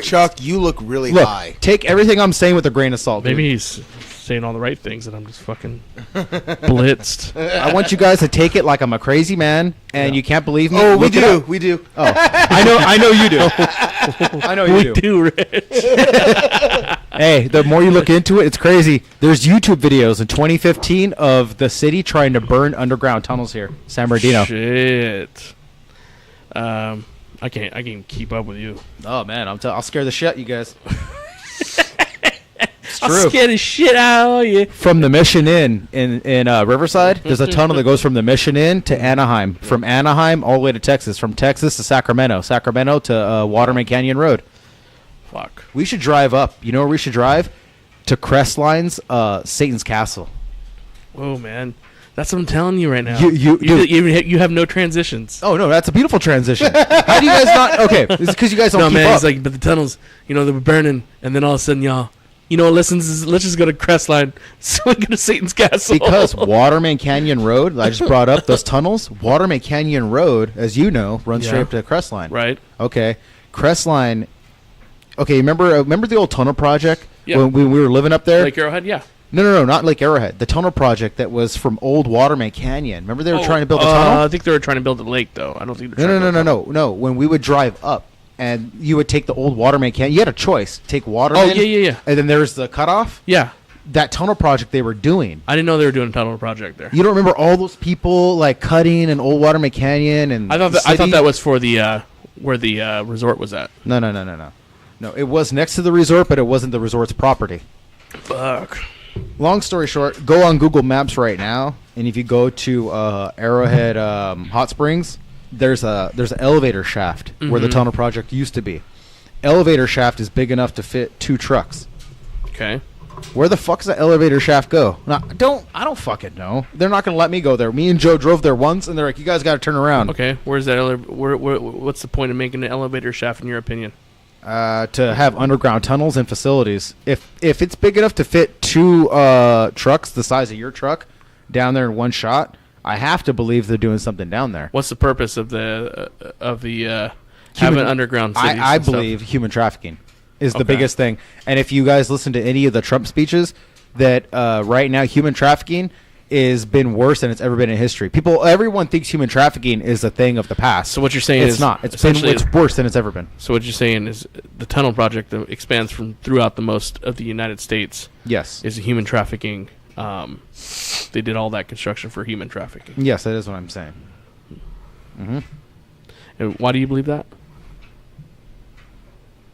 Chuck, you look really Look, high. take everything I'm saying with a grain of salt. Maybe dude. he's saying all the right things and I'm just fucking blitzed. I want you guys to take it like I'm a crazy man and you can't believe me. Oh, we Look it do. up. We do. Oh, I know you do. I know you We do, Rich. Hey, the more you look into it, it's crazy. There's YouTube videos in 2015 of the city trying to burn underground tunnels here, San Bernardino. Shit. I can't keep up with you. Oh man, I'll scare the shit out of you guys. It's I'll true. scare the shit out of you. From the Mission Inn in Riverside, there's a tunnel that goes from the Mission Inn to Anaheim. From Anaheim all the way to Texas. From Texas to Sacramento. Sacramento to Waterman Canyon Road. Fuck. We should drive up. You know where we should drive? To Crestline's Satan's Castle. Whoa, man. That's what I'm telling you right now. You have no transitions. Oh no, that's a beautiful transition. How do you guys not? Okay, it's because you guys don't keep up. It's like, but the tunnels, they were burning, and then all of a sudden, y'all, let's just go to Crestline, so we go to Satan's Castle. Because Waterman Canyon Road, I just brought up those tunnels. Waterman Canyon Road, as you know, runs straight up to Crestline. Right. Okay, Crestline. Okay, remember the old tunnel project when we were living up there? Lake Arrowhead, yeah. No, not Lake Arrowhead. The tunnel project that was from old Waterman Canyon. Remember they were trying to build a tunnel? I think they were trying to build a lake, though. I don't think they're trying to build No. When we would drive up, and you would take the old Waterman Canyon. You had a choice. Take Waterman. Oh, yeah. And then there's the cutoff. Yeah. That tunnel project they were doing. I didn't know they were doing a tunnel project there. You don't remember all those people like cutting an old Waterman Canyon and I thought that was for the where the resort was at. No. No, it was next to the resort, but it wasn't the resort's property. Fuck. Long story short, go on Google Maps right now, and if you go to Arrowhead Hot Springs, there's an elevator shaft where the tunnel project used to be. Elevator shaft is big enough to fit 2 trucks. Okay. Where the fuck does that elevator shaft go? I don't fucking know. They're not gonna let me go there. Me and Joe drove there once, and they're like, "You guys got to turn around." Okay. Where's that? What's the point of making an elevator shaft, in your opinion? To have underground tunnels and facilities. If it's big enough to fit 2 trucks the size of your truck down there in one shot, I have to believe they're doing something down there. What's the purpose of the having underground cities? I believe human trafficking is the biggest thing. And if you guys listen to any of the Trump speeches, that right now human trafficking has been worse than it's ever been in history. Everyone thinks human trafficking is a thing of the past. So what you're saying it's not. It's worse than it's ever been. So what you're saying is the tunnel project that expands from throughout the most of the United States. Yes. Is a human trafficking. They did all that construction for human trafficking. Yes, that is what I'm saying. Mm-hmm. And why do you believe that?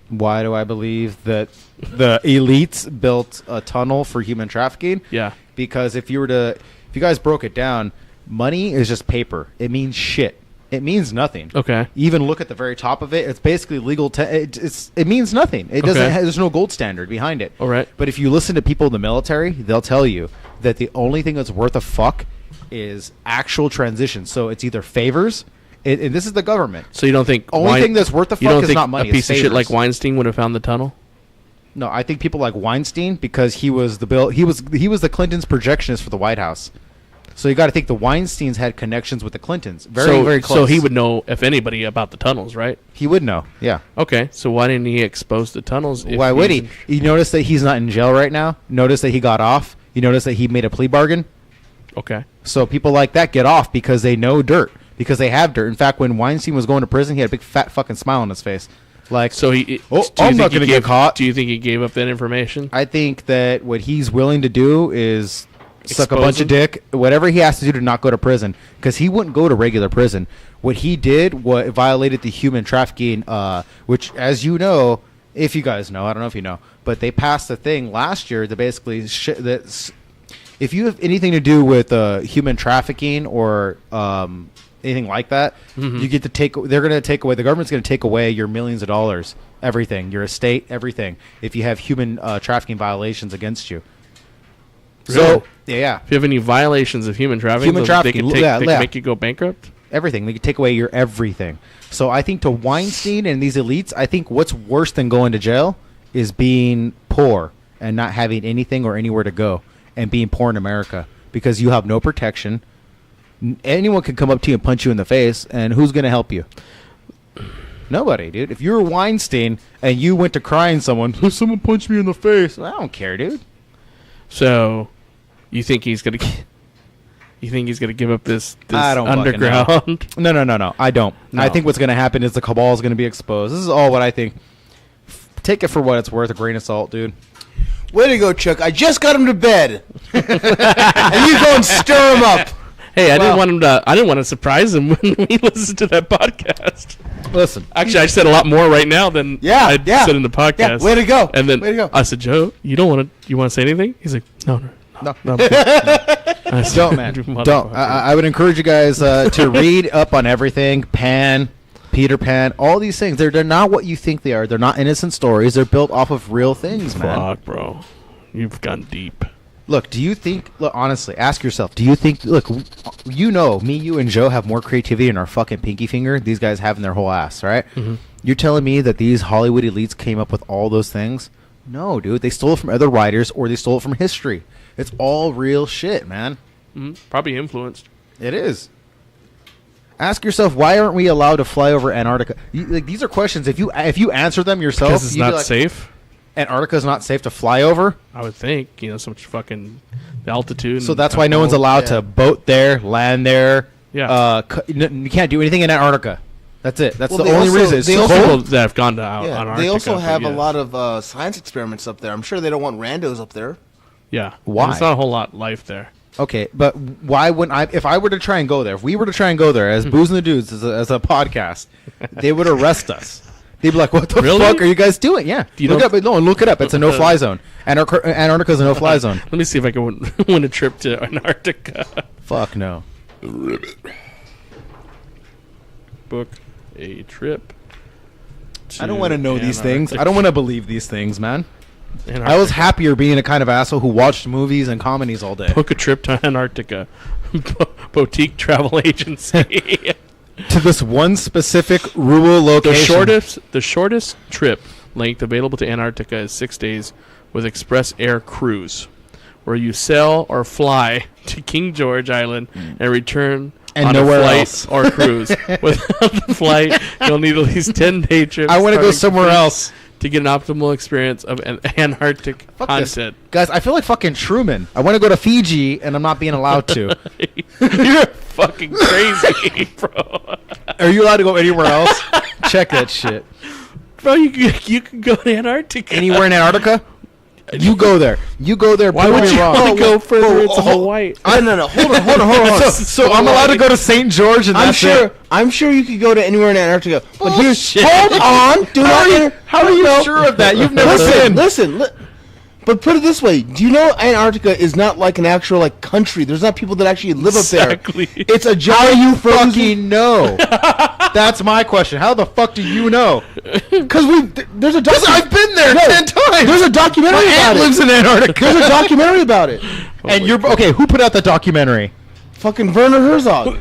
Why do I believe that the elites built a tunnel for human trafficking? Yeah. Because if you guys broke it down, money is just paper. It means shit. It means nothing. Okay. Even look at the very top of it. It's basically legal. It means nothing. It doesn't. There's no gold standard behind it. All right. But if you listen to people in the military, they'll tell you that the only thing that's worth a fuck is actual transition. So it's either favors. And this is the government. So you don't think only thing that's worth a fuck is not money? A piece of shit like Weinstein would have found the tunnel? No, I think people like Weinstein because he was the Clintons' projectionist for the White House. So you got to think the Weinsteins had connections with the Clintons, very close. So he would know, if anybody, about the tunnels, right? He would know, yeah. Okay, so why didn't he expose the tunnels? Why would he? You notice that he's not in jail right now. Notice that he got off. You notice that he made a plea bargain. Okay. So people like that get off because they know dirt, because they have dirt. In fact, when Weinstein was going to prison, he had a big fat fucking smile on his face. Like, so I'm not going to get caught. Do you think he gave up that information? I think that what he's willing to do is suck a bunch of dick, whatever he has to do to not go to prison, because he wouldn't go to regular prison. What he did violated the human trafficking, which, as you know, if you guys know, I don't know if you know, but they passed a thing last year that basically if you have anything to do with human trafficking or anything like that, you get to take. They're going to take away. The government's going to take away your millions of dollars, everything, your estate, everything. If you have human trafficking violations against you. Really? So yeah. If you have any violations of human trafficking, they can make you go bankrupt. Everything. They can take away your everything. So I think to Weinstein and these elites, I think what's worse than going to jail is being poor and not having anything or anywhere to go, and being poor in America because you have no protection. Anyone can come up to you and punch you in the face, and who's going to help you? Nobody, dude. If you were Weinstein and you went to crying someone punched me in the face, I don't care, dude. So, you think he's gonna give up this I don't underground? No. I don't. No. I think what's going to happen is the cabal is going to be exposed. This is all what I think. Take it for what it's worth, a grain of salt, dude. Way to go, Chuck. I just got him to bed. And you go and stir him up. Hey, I didn't want to surprise him when we listened to that podcast. Listen. Actually, I said a lot more right now than I said in the podcast. Yeah, way to go. And then way to go. I said, Joe, you want to say anything? He's like, no. Don't, man. Don't. I would encourage you guys to read up on everything. Peter Pan, all these things. They're not what you think they are. They're not innocent stories. They're built off of real things, man. Fuck, bro. You've gone deep. Look, do you think... Look, honestly, ask yourself. Do you think... Look, you know, me, you, and Joe have more creativity in our fucking pinky finger these guys have in their whole ass, right? Mm-hmm. You're telling me that these Hollywood elites came up with all those things? No, dude. They stole it from other writers or they stole it from history. It's all real shit, man. Mm-hmm. Probably influenced. It is. Ask yourself, why aren't we allowed to fly over Antarctica? These are questions. If you answer them yourself, because it's not safe. Antarctica is not safe to fly over. I would think, so much fucking altitude. So that's why no one's allowed to boat there, land there. Yeah. You can't do anything in Antarctica. That's it. That's the only reason. It's so cold that have gone to Antarctica. They also have a lot of science experiments up there. I'm sure they don't want randos up there. Yeah. Why? There's not a whole lot of life there. Okay, but why wouldn't I? If I were to try and go there, if we were to try and go there as Booze and the Dudes as a podcast, they would arrest us. They'd be like, "What the fuck are you guys doing?" Yeah, look it up. It's a no-fly zone. Antarctica's a no-fly zone. Let me see if I can win a trip to Antarctica. Fuck no. Book a trip. I don't want to know these things. I don't want to believe these things, man. Antarctica. I was happier being a kind of asshole who watched movies and comedies all day. Book a trip to Antarctica. Boutique travel agency. To this one specific rural location. The shortest trip length available to Antarctica is 6 days with express air cruise, where you sail or fly to King George Island and return and on nowhere a flight else. or cruise. Without the flight, you'll need at least 10-day trips. I want to go somewhere else to get an optimal experience of an Antarctic content. Guys, I feel like fucking Truman. I want to go to Fiji, and I'm not being allowed to. You're fucking crazy, bro. Are you allowed to go anywhere else? Check that shit. Bro, you can go to Antarctica. Anywhere in Antarctica? You go there. You go there. Why would you go further into Hawaii? No. Hold on. So I'm allowed to go to St. George, and I'm sure you could go to anywhere in Antarctica. But Bullshit. hold on. How are you sure of that? You've never been. Listen. But put it this way: do you know Antarctica is not like an actual country? There's not people that actually live up there. It's a giant. How you fucking know? That's my question. How the fuck do you know? Because there's a I've been there 10 times. There's a documentary My about aunt it. lives in Antarctica. There's a documentary about it. And you're okay. Who put out the documentary? Fucking Werner Herzog.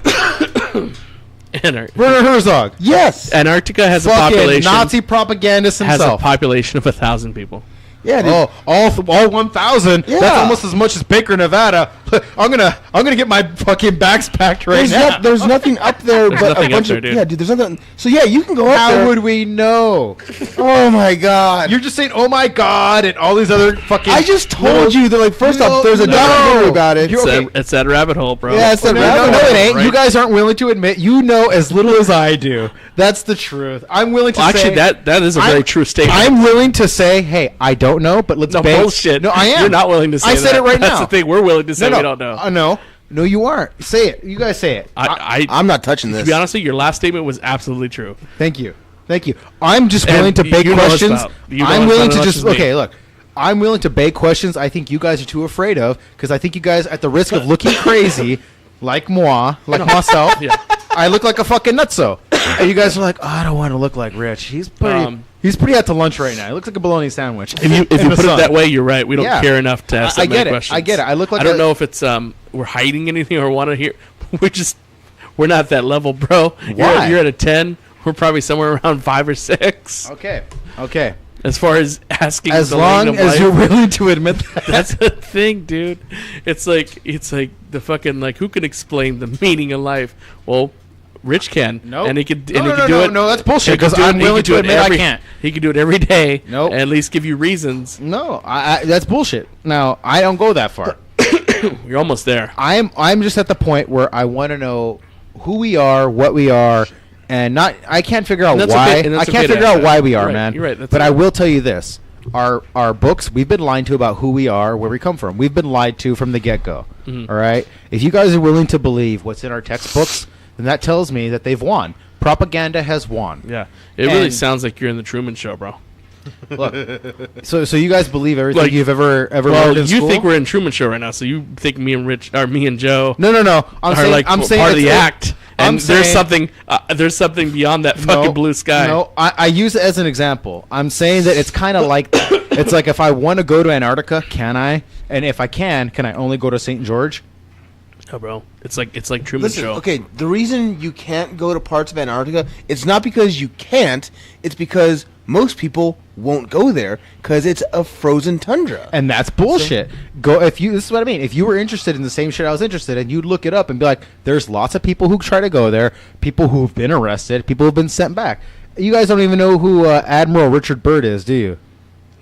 Werner Herzog. Yes. Antarctica has a Fucking population. Nazi propagandist has himself. a population of 1,000 people. Yeah, dude. all 1,000. Yeah. That's almost as much as Baker, Nevada. I'm gonna get my fucking bags packed right now. There's nothing up there but nothing a bunch up there, of dude. Yeah, dude. There's nothing. So yeah, you can go up there. How would we know? Oh my god. You're just saying, "Oh my god," and all these other fucking. I just told you that. First off, there's a documentary about it. It's that rabbit hole, bro. Yeah, it's that rabbit hole. No, it ain't. Right? You guys aren't willing to admit you know as little as I do. That's the truth. I'm willing to say. Actually, that is a very true statement. I'm willing to say, hey, I don't know, but let's No bullshit. No, I am. You're not willing to say I that. said it right That's now. the thing. We're willing to say we don't know. No, you aren't. Say it. You guys say it. I'm not touching this. To be honest with you, your last statement was absolutely true. Thank you. I'm just willing to beg questions. I'm willing to just look. I'm willing to beg questions I think you guys are too afraid of, because I think you guys, at the risk of looking crazy, like myself, I look like a fucking nutso. And you guys are like, oh, I don't want to look like Rich. He's pretty out to lunch right now. He looks like a bologna sandwich. If you put it that way, you're right. We don't care enough to ask that many questions. I get it. I look like I don't know if it's we're hiding anything or want to hear. We're not that level, bro. Why? You're at a 10. We're probably somewhere around 5 or 6. Okay. As far as asking, as long as you're willing to admit that. That's the thing, dude. It's like the fucking who can explain the meaning of life? Well, Rich can. No, and he could. Do it. No, that's bullshit. Because I'm willing to admit I can't. He could do it every day. No, and at least give you reasons. No, that's bullshit. Now I don't go that far. You're almost there. I'm just at the point where I want to know who we are, what we are. And I can't figure out why. I can't figure out why we are, man. You're right. But I will tell you this: our books, we've been lied to about who we are, where we come from. We've been lied to from the get-go. Mm-hmm. All right. If you guys are willing to believe what's in our textbooks, then that tells me that they've won. Propaganda has won. Yeah. It really sounds like you're in the Truman Show, bro. Look. So you guys believe everything you've ever learned in school? You think we're in Truman Show right now, so you think me and Joe? No. I'm saying part of the act. And there's something beyond that fucking blue sky. No, I use it as an example. I'm saying that it's kind of like that. It's like if I want to go to Antarctica, can I? And if I can I only go to St. George? Oh, bro. It's like Truman Show. Okay, the reason you can't go to parts of Antarctica, it's not because you can't. It's because most people won't go there because it's a frozen tundra. And that's bullshit. This is what I mean. If you were interested in the same shit I was interested in, you'd look it up and be like, there's lots of people who try to go there, people who've been arrested, people who've been sent back. You guys don't even know who Admiral Richard Byrd is, do you?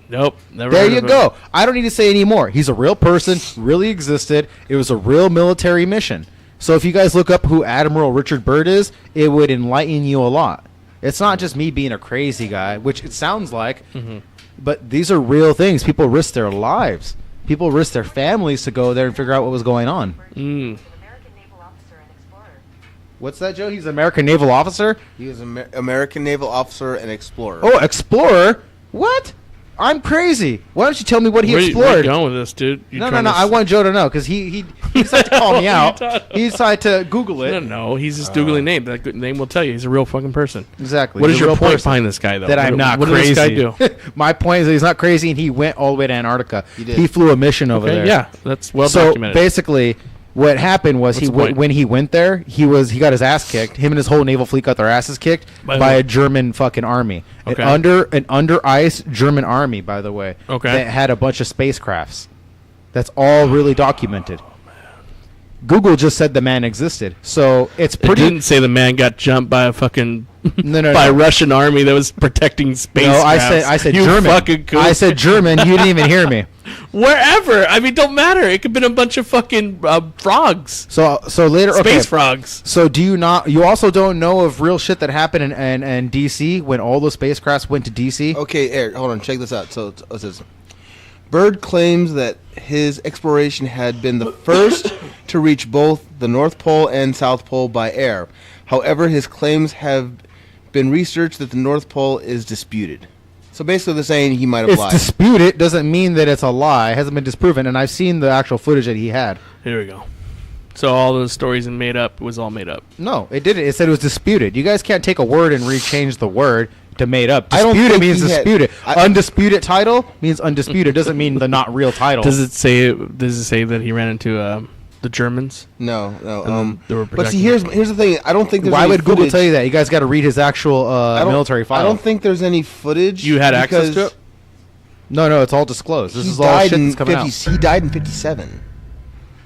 Nope. Never. There you go. I don't need to say any more. He's a real person, really existed. It was a real military mission. So if you guys look up who Admiral Richard Byrd is, it would enlighten you a lot. It's not just me being a crazy guy, which it sounds like, but these are real things. People risk their lives. People risk their families to go there and figure out what was going on. What's that, Joe? He's an American naval officer? He was an American naval officer and explorer. Oh, explorer? What? I'm crazy. Why don't you tell me what he explored? Where are you going with this, dude? No. I want Joe to know because he decided to call me out. He decided to Google it. No. He's just Googling name. That good name will tell you. He's a real fucking person. Exactly. What is your point behind this guy, though? That I'm not crazy. What did this guy do? My point is that he's not crazy, and he went all the way to Antarctica. He flew a mission over there. Yeah, that's well documented. So basically, what happened was when he went there, he got his ass kicked. Him and his whole naval fleet got their asses kicked by a German fucking army. Okay. An under ice German army, by the way. Okay. That had a bunch of spacecrafts. That's all really documented. Google just said the man existed, so it's pretty. It didn't say the man got jumped by a fucking no, a Russian army that was protecting space. No, I said you German. Fucking cool. I said German. You didn't even hear me. Wherever. I mean, don't matter. It could have been a bunch of fucking frogs. So later, space frogs. So do you not? You also don't know of real shit that happened in DC when all those spacecrafts went to DC. Okay, Eric, hold on. Check this out. So it says, Byrd claims that his exploration had been the first to reach both the North Pole and South Pole by air. However, his claims have been researched that the North Pole is disputed. So basically they're saying he might have lied. It's disputed doesn't mean that it's a lie. It hasn't been disproven, and I've seen the actual footage that he had. Here we go. So all those stories and made up was all made up. No, it didn't. It said it was disputed. You guys can't take a word and rechange the word to made up. Disputed means disputed. Undisputed title means undisputed. Doesn't mean the not real title. Does it say that he ran into the Germans? No. But see, here's the thing. I don't think there's Why would footage. Google tell you that? You guys got to read his actual military file. I don't think there's any footage. You had access to it? No, it's all disclosed. This is all shit that's coming out. He died in 57.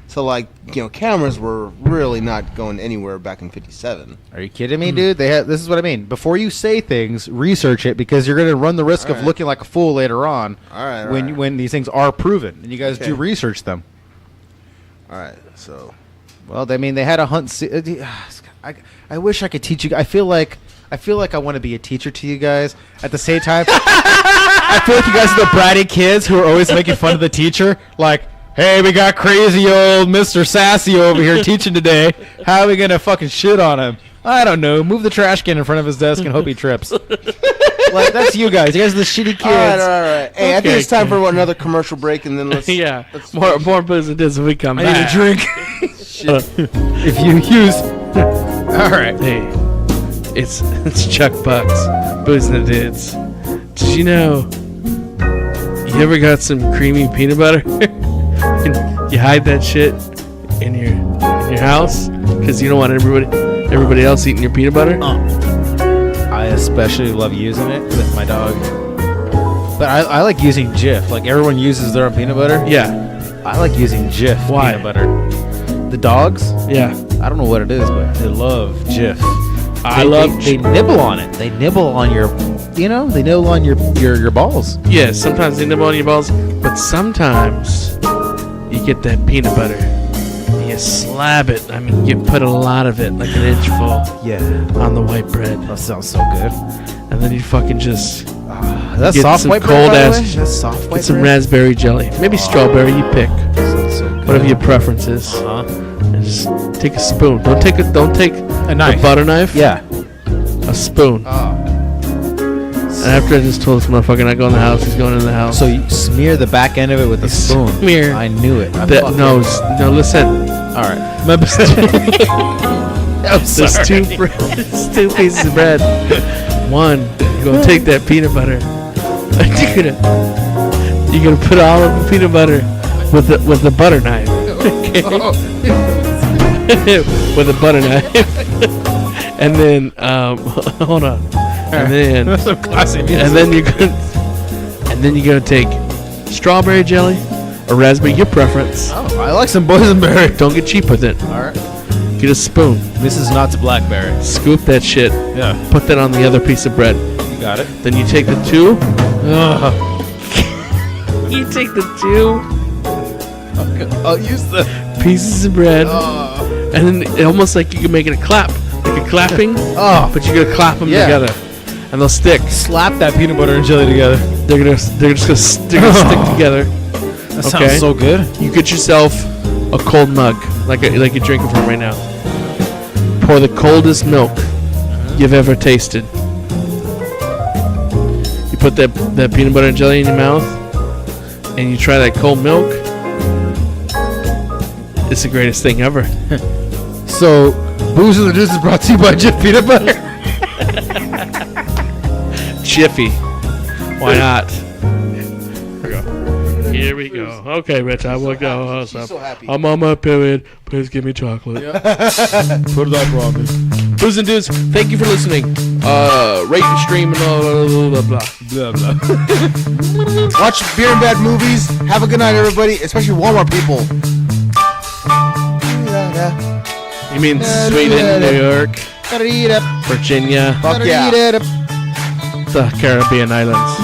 So, cameras were really not going anywhere back in 57. Are you kidding me, dude? This is what I mean. Before you say things, research it, because you're going to run the risk of looking like a fool later on when these things are proven. And you guys do research them. All right, so... Well, I mean, they had a hunt... I wish I could teach you... I feel like I want to be a teacher to you guys. At the same time, I feel like you guys are the bratty kids who are always making fun of the teacher. Like... Hey, we got crazy old Mr. Sassy over here teaching today. How are we going to fucking shit on him? I don't know. Move the trash can in front of his desk and hope he trips. That's you guys. You guys are the shitty kids. All right. Hey, I think it's time for another commercial break, and then let's... more booze and this when we come back. I need a drink. Shit. If you use... All right. Hey, it's Chuck Bucks, boozing the dudes. Did you know you ever got some creamy peanut butter and you hide that shit in your house because you don't want everybody else eating your peanut butter? I especially love using it with my dog. But I like using Jif. Like everyone uses their own peanut butter. Yeah. I like using Jif Why? peanut butter. The dogs? Yeah. I don't know what it is, but they love Jif. They nibble on it. They nibble on your, they nibble on your balls. Yeah, sometimes they nibble on your balls, but sometimes you get that peanut butter. And you slab it. I mean, you put a lot of it, like an inch full. Yeah. On the white bread. That sounds so good. And then you fucking just that's get soft some white cold bread, by the ass. way? That's soft white Get some bread? raspberry jelly, maybe strawberry. You pick. So Whatever your preference is. And just take a spoon. Don't take a knife. A butter knife. Yeah. A spoon. And after I just told this motherfucker not go in the house, he's going in the house. So you smear the back end of it with a spoon. Smear. I knew it. No, listen. All right. There's two pieces of bread. One, you're gonna take that peanut butter. You're gonna put all of the peanut butter with the butter knife. Okay? With a butter knife. And then hold on. And then That's some classic music. and then you're gonna take strawberry jelly or raspberry, your preference. Oh, I like some boysenberry. Don't get cheap with it. All right. Get a spoon. This is not blackberry. Scoop that shit. Yeah. Put that on the other piece of bread. You got it. Then you take the two. You take the two. I'll use the pieces of bread, and then almost like you can make it a clap, like a clapping. But you're gonna clap them together, and they'll stick. Slap that peanut butter and jelly together. They're just gonna stick together. That sounds so good. You get yourself a cold mug, like you're drinking from right now. Pour the coldest milk you've ever tasted. You put that peanut butter and jelly in your mouth, and you try that cold milk. It's the greatest thing ever. So, Booze of the Juice is brought to you by Jif Peanut Butter. Jiffy. Why not? Here we go. Okay, Rich, I will go. so happy. I'm on my period. Please give me chocolate. Put it on Robin. Booze and Dudes, thank you for listening. Rate and stream and blah, blah, blah. Blah, blah. Watch beer and bad movies. Have a good night, everybody, especially Walmart people. You mean Sweden, New York, Virginia, Fuck yeah. the Caribbean islands.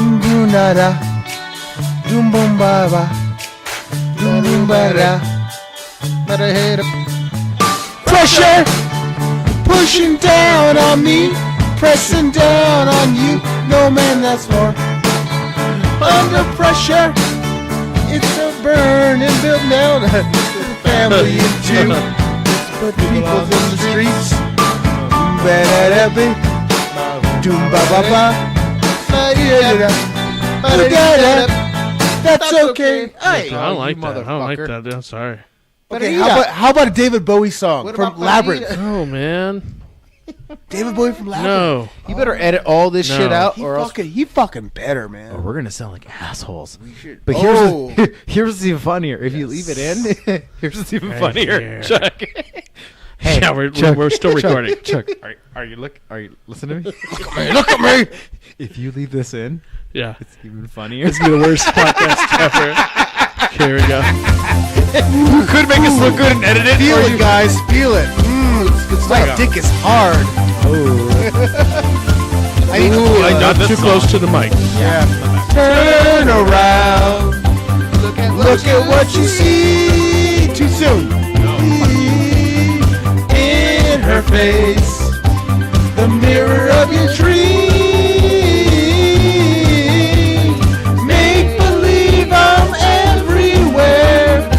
Pressure pushing down on me, pressing down on you. No man, that's more. Under pressure, it's a burning building down. Family of two, but people in the streets. That's okay. Hey, I don't like that. I don't like that. Dude. I'm sorry. Okay, how about a David Bowie song from Labyrinth? Oh man, David Bowie from Labyrinth. no. You better edit all this shit out, He or else fucking better, man. we're gonna sound like assholes. We should. But here's what's even funnier. If you leave it in, here's what's even Right funnier. here. Chuck. Hey, Yeah, we're still recording. Chuck, are you listening to me? Look at me. If you leave this in, Yeah, it's even funnier. it's gonna be the worst podcast ever. Here we go. You could make us look good and edit it. Feel it, guys. Feel it. It's good stuff. Dick is hard. I need to feel it. Not too close to the mic. Yeah. Turn around. Look at what you see. Too soon. In her face, the mirror of your dream. Make believe I'm everywhere.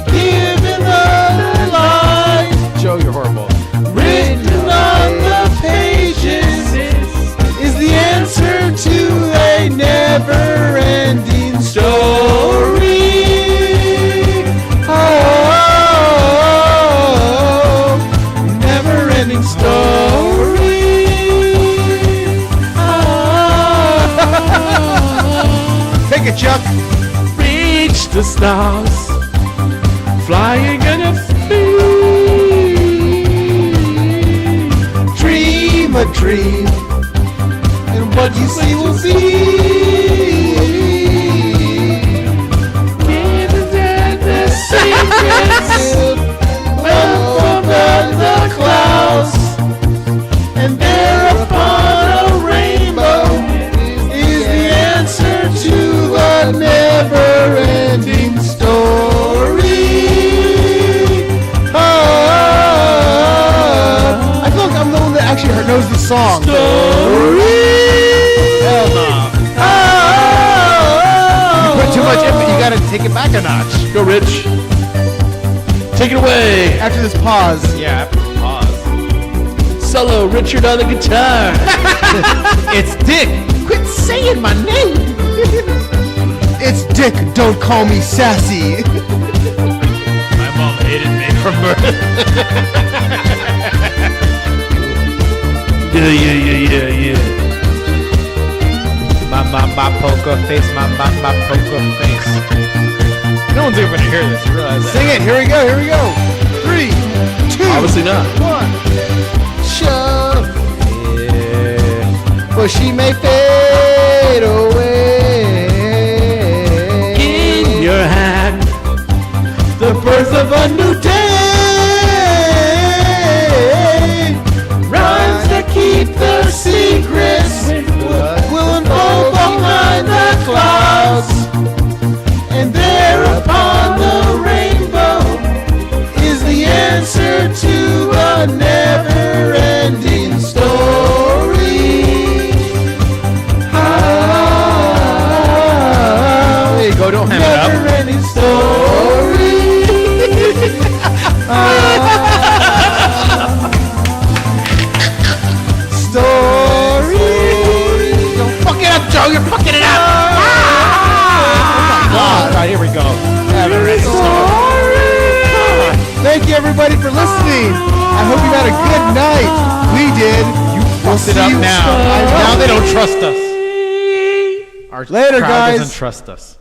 Giving a lie. Joe, you're horrible. Written on the pages is the answer to a never-ending story. Oh, never-ending story. flying in a Dream a dream, and what you see will be. The secrets under the clouds, and there upon a rainbow is the answer to a never-ending story. I feel like I'm the one that actually knows the song. Hell no. You put too much effort. You gotta take it back a notch. Go, Rich. Take it away. After this pause. Yeah, after the pause. Solo, Richard on the guitar. It's Dick. Quit saying my name. It's Dick. Don't call me sassy. My mom hated me from birth. Yeah. My poker face, my poker face. No one's even gonna hear this. You realize that? Sing it. Here we go. 3, 2, Obviously not. 1. Shove. Yeah. But she may fade away. In your hand, the birth of a new day. Rhymes that keep the secrets will unfold behind the clouds. And there upon the rainbow is the answer to a never-ending story. There you go, don't hang it up. Never-ending story. Don't fuck it up, Joe. You're fucking it up. All right, here we go. Thank you, everybody, for listening. I hope you had a good night. We did. You fucked it up now. Now they don't trust us. Our Later, crowd guys. doesn't trust us.